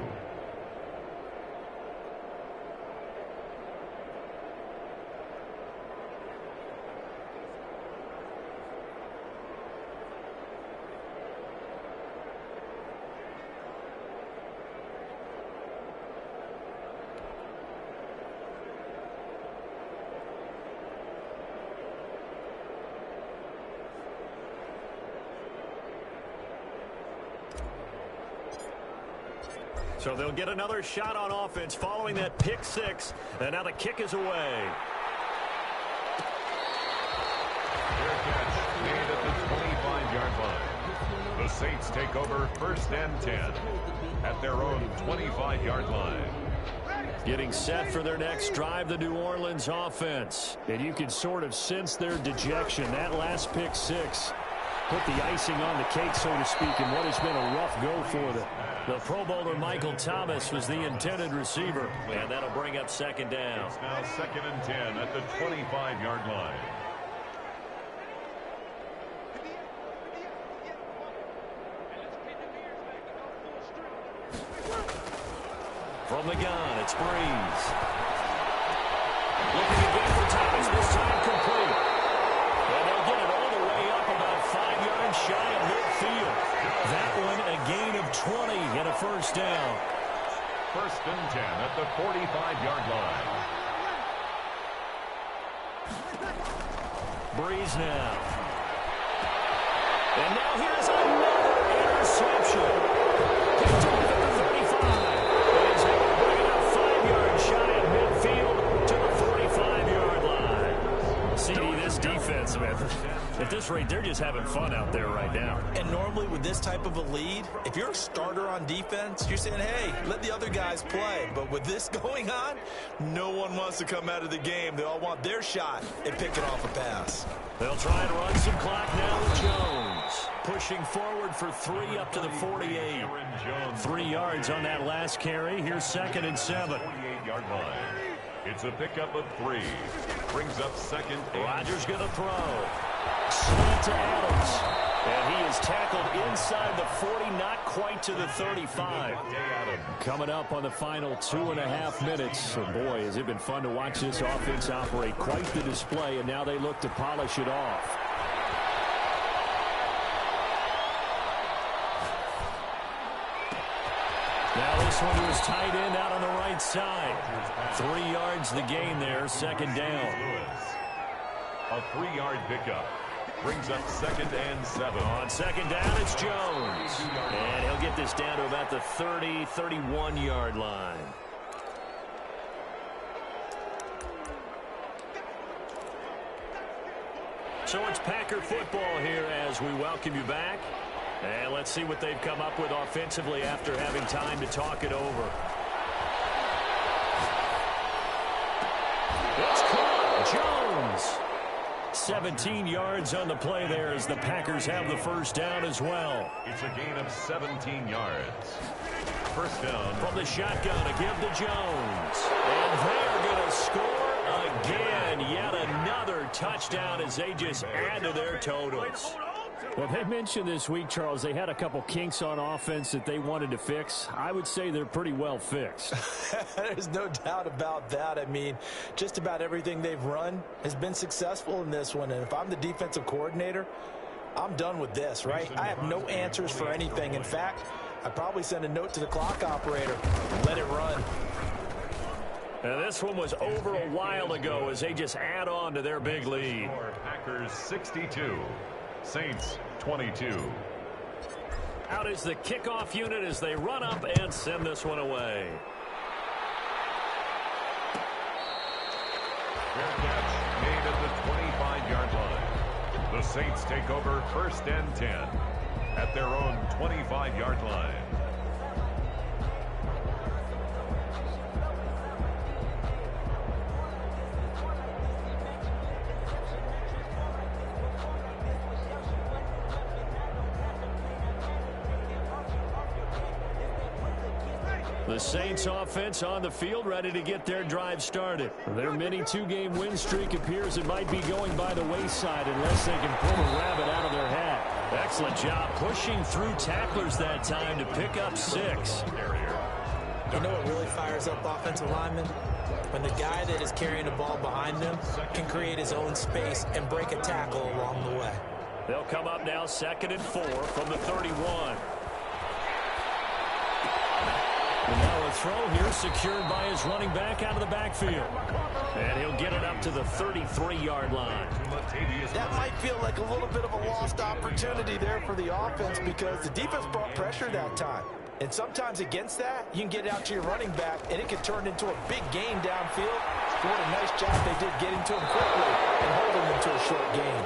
So they'll get another shot on offense following that pick 6. And now the kick is away. Fair catch made at the 25-yard line. The Saints take over 1st and 10 at their own 25-yard line. Getting set for their next drive, the New Orleans offense. And you can sort of sense their dejection. That last pick 6 put the icing on the cake, so to speak, in what has been a rough go for them. The Pro Bowler Michael Thomas was the intended receiver, and that'll bring up second down. It's now 2nd and 10 at the 25-yard line. From the gun, it's Breeze. Looking again for Thomas, this time complete. And they'll get it all the way up about 5 yards shy of midfield. That one a gain of 20 and a first down. 1st and 10 at the 45-yard line. Breeze now. And now here's another interception. Picked off at the 35. And he's able to bring it up 5 yards shy of midfield to the 45-yard line. CD, this defense, man, if this demonstrate they're just having fun out there right now. And normally with this type of a lead, if you're a starter on defense, you're saying, hey, let the other guys play. But with this going on, no one wants to come out of the game. They all want their shot at picking off a pass. They'll try and run some clock now with Jones. Pushing forward for 3 up to the 48. 3 yards on that last carry. Here's 2nd and 7. 48-yard line. It's a pickup of 3. Brings up 2nd. Rodgers going to throw. Slant to Adams. And he is tackled inside the 40, not quite to the 35. Coming up on the final 2.5 minutes. So boy, has it been fun to watch this offense operate. Quite the display, and now they look to polish it off. Now this one was tight end out on the right side. 3 yards the gain there, 2nd down. A 3-yard pickup. Brings up 2nd and 7. On 2nd down, it's Jones. And he'll get this down to about the 30, 31-yard line. So it's Packer football here as we welcome you back. And let's see what they've come up with offensively after having time to talk it over. It's caught. Jones. 17 yards on the play there as the Packers have the first down as well. It's a gain of 17 yards. First down. From the shotgun to give to Jones. And they're going to score again. Yet another touchdown as they just add to their totals. Well, they mentioned this week, Charles, they had a couple kinks on offense that they wanted to fix. I would say they're pretty well fixed. There's no doubt about that. I mean, just about everything they've run has been successful in this one. And if I'm the defensive coordinator, I'm done with this, right? I have no answers for anything. In fact, I'd probably send a note to the clock operator. Let it run. And this one was over a while ago as they just add on to their big lead. Packers 62. Saints 22. Out is the kickoff unit as they run up and send this one away. Fair catch made at the 25-yard line. The Saints take over 1st and 10 at their own 25-yard line. The Saints offense on the field ready to get their drive started. Their mini 2-game win streak appears it might be going by the wayside unless they can pull a rabbit out of their hat. Excellent job pushing through tacklers that time to pick up 6. You know what really fires up offensive linemen? When the guy that is carrying the ball behind them can create his own space and break a tackle along the way. They'll come up now 2nd and 4 from the 31. And now a throw here secured by his running back out of the backfield. And he'll get it up to the 33-yard line. That might feel like a little bit of a lost opportunity there for the offense because the defense brought pressure that time. And sometimes against that, you can get it out to your running back, and it can turn into a big gain downfield. But what a nice job they did getting to him quickly and holding him to a short gain.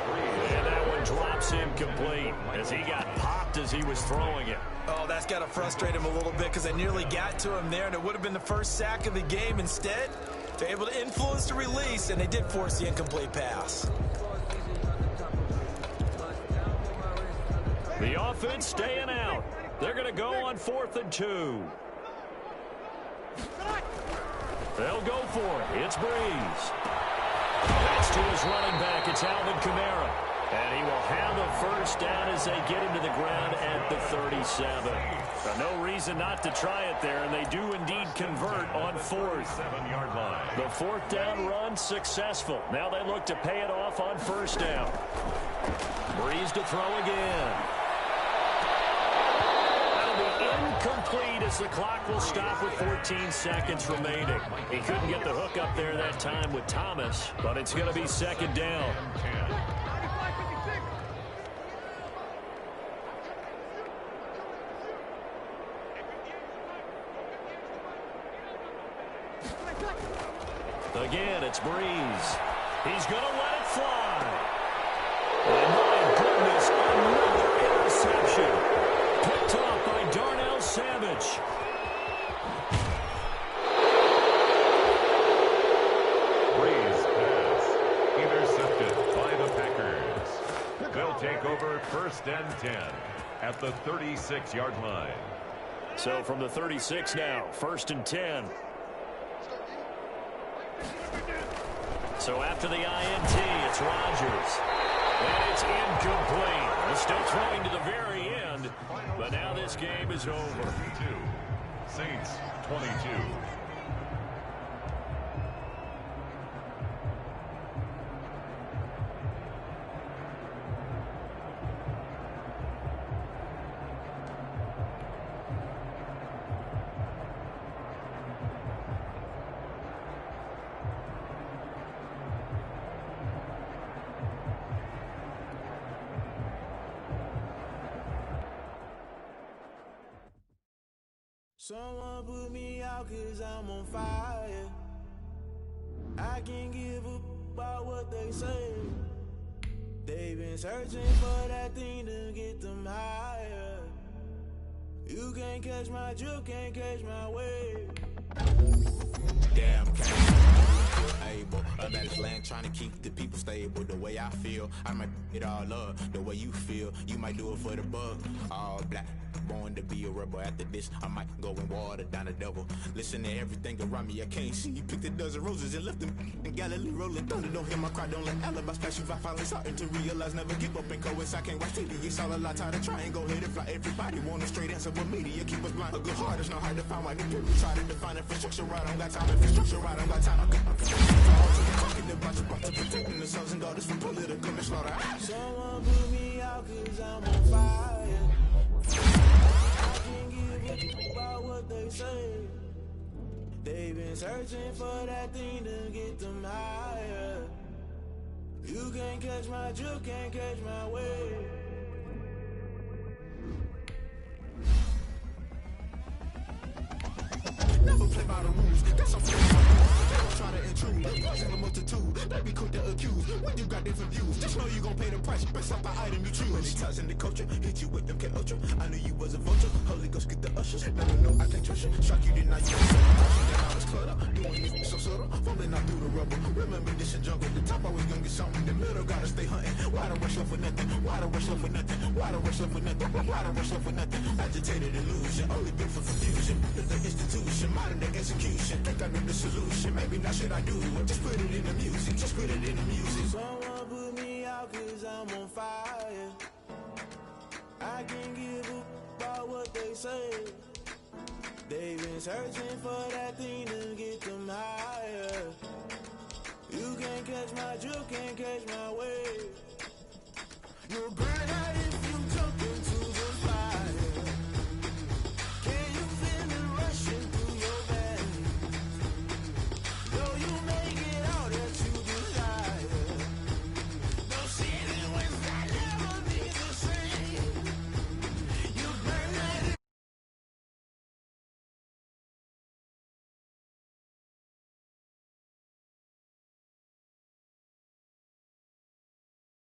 And that one drops incomplete as he got popped as he was throwing it. Oh, that's got to frustrate him a little bit because I nearly got to him there, and it would have been the first sack of the game. Instead, they're able to influence the release, and they did force the incomplete pass. The offense staying out. They're going to go on 4th and 2. They'll go for it. It's Breeze. That's to his running back. It's Alvin Kamara. And he will have a first down as they get him to the ground at the 37. No reason not to try it there, and they do indeed convert on 4th. 7-yard line. The 4th down run successful. Now they look to pay it off on 1st down. Breeze to throw again. Incomplete as the clock will stop with 14 seconds remaining. He couldn't get the hook up there that time with Thomas, but it's going to be 2nd down. Again, it's Breeze. He's going to let it fly. And my coach. Breeze pass intercepted by the Packers. They'll take over 1st and 10 at the 36-yard line. So from the 36 now, 1st and 10. So after the INT, it's Rodgers. And it's incomplete. They're still throwing to the very end, but now this game is over. Saints 22. Someone put me out 'cause I'm on fire. I can't give up about what they say. They've been searching for that thing to get them higher. You can't catch my drift, can't catch my wave. Damn, able. I'm at this land trying to keep the people stable. The way I feel, I might it all up. The way you feel, you might do it for the buck. All black, born to be a rebel. After this, I might go and water down the devil. Listen to everything around me, I can't see. Picked a dozen roses and left them in Galilee rolling thunder. Don't hear my cry, don't let alibis pass you. I finally starting to realize, never give up and coincide. Can't watch TV, it's all a lot. Time to try and go ahead and fly. Everybody want a straight answer, but media keep us blind. A good heart is not hard to find. Why the people try to define infrastructure right? I don't got time. Infrastructure right, I don't got time. Talking about to protecting the sons and daughters from political slaughter. Someone put me out 'cause I'm on fire. I can't give a about what they say. They've been searching for that thing to get them higher. You can't catch my drift, can't catch my wave. Never play by the rules. That's some they don't try to intrude. Poison the multitude. They be quick to accuse. When you got different views, just know you gon' pay the price based off the item you choose. Many times in the culture, hit you with them K Ultra. I knew you was a vulture. Holy Ghost get the ushers. No, I can't trust you. Shock you did not use it. Then I was cut up. Doing this so subtle. Falling out through the rubble. Remember this in jungle. The top always gonna get something. The middle gotta stay hunting. Why the rush love for nothing? Why the rush love for nothing? Why the rush love for nothing? Why the rush love for nothing? Agitated illusion. Only built for confusion. The institution. Modern day execution. Think I know the solution. Maybe not should I do it. Just put it in the music. Just put it in the music. Someone put me out 'cause I'm on fire. I can't give up about what they say. They've been searching for that thing to get them higher. You can't catch my drift, can't catch my wave. You're good at it.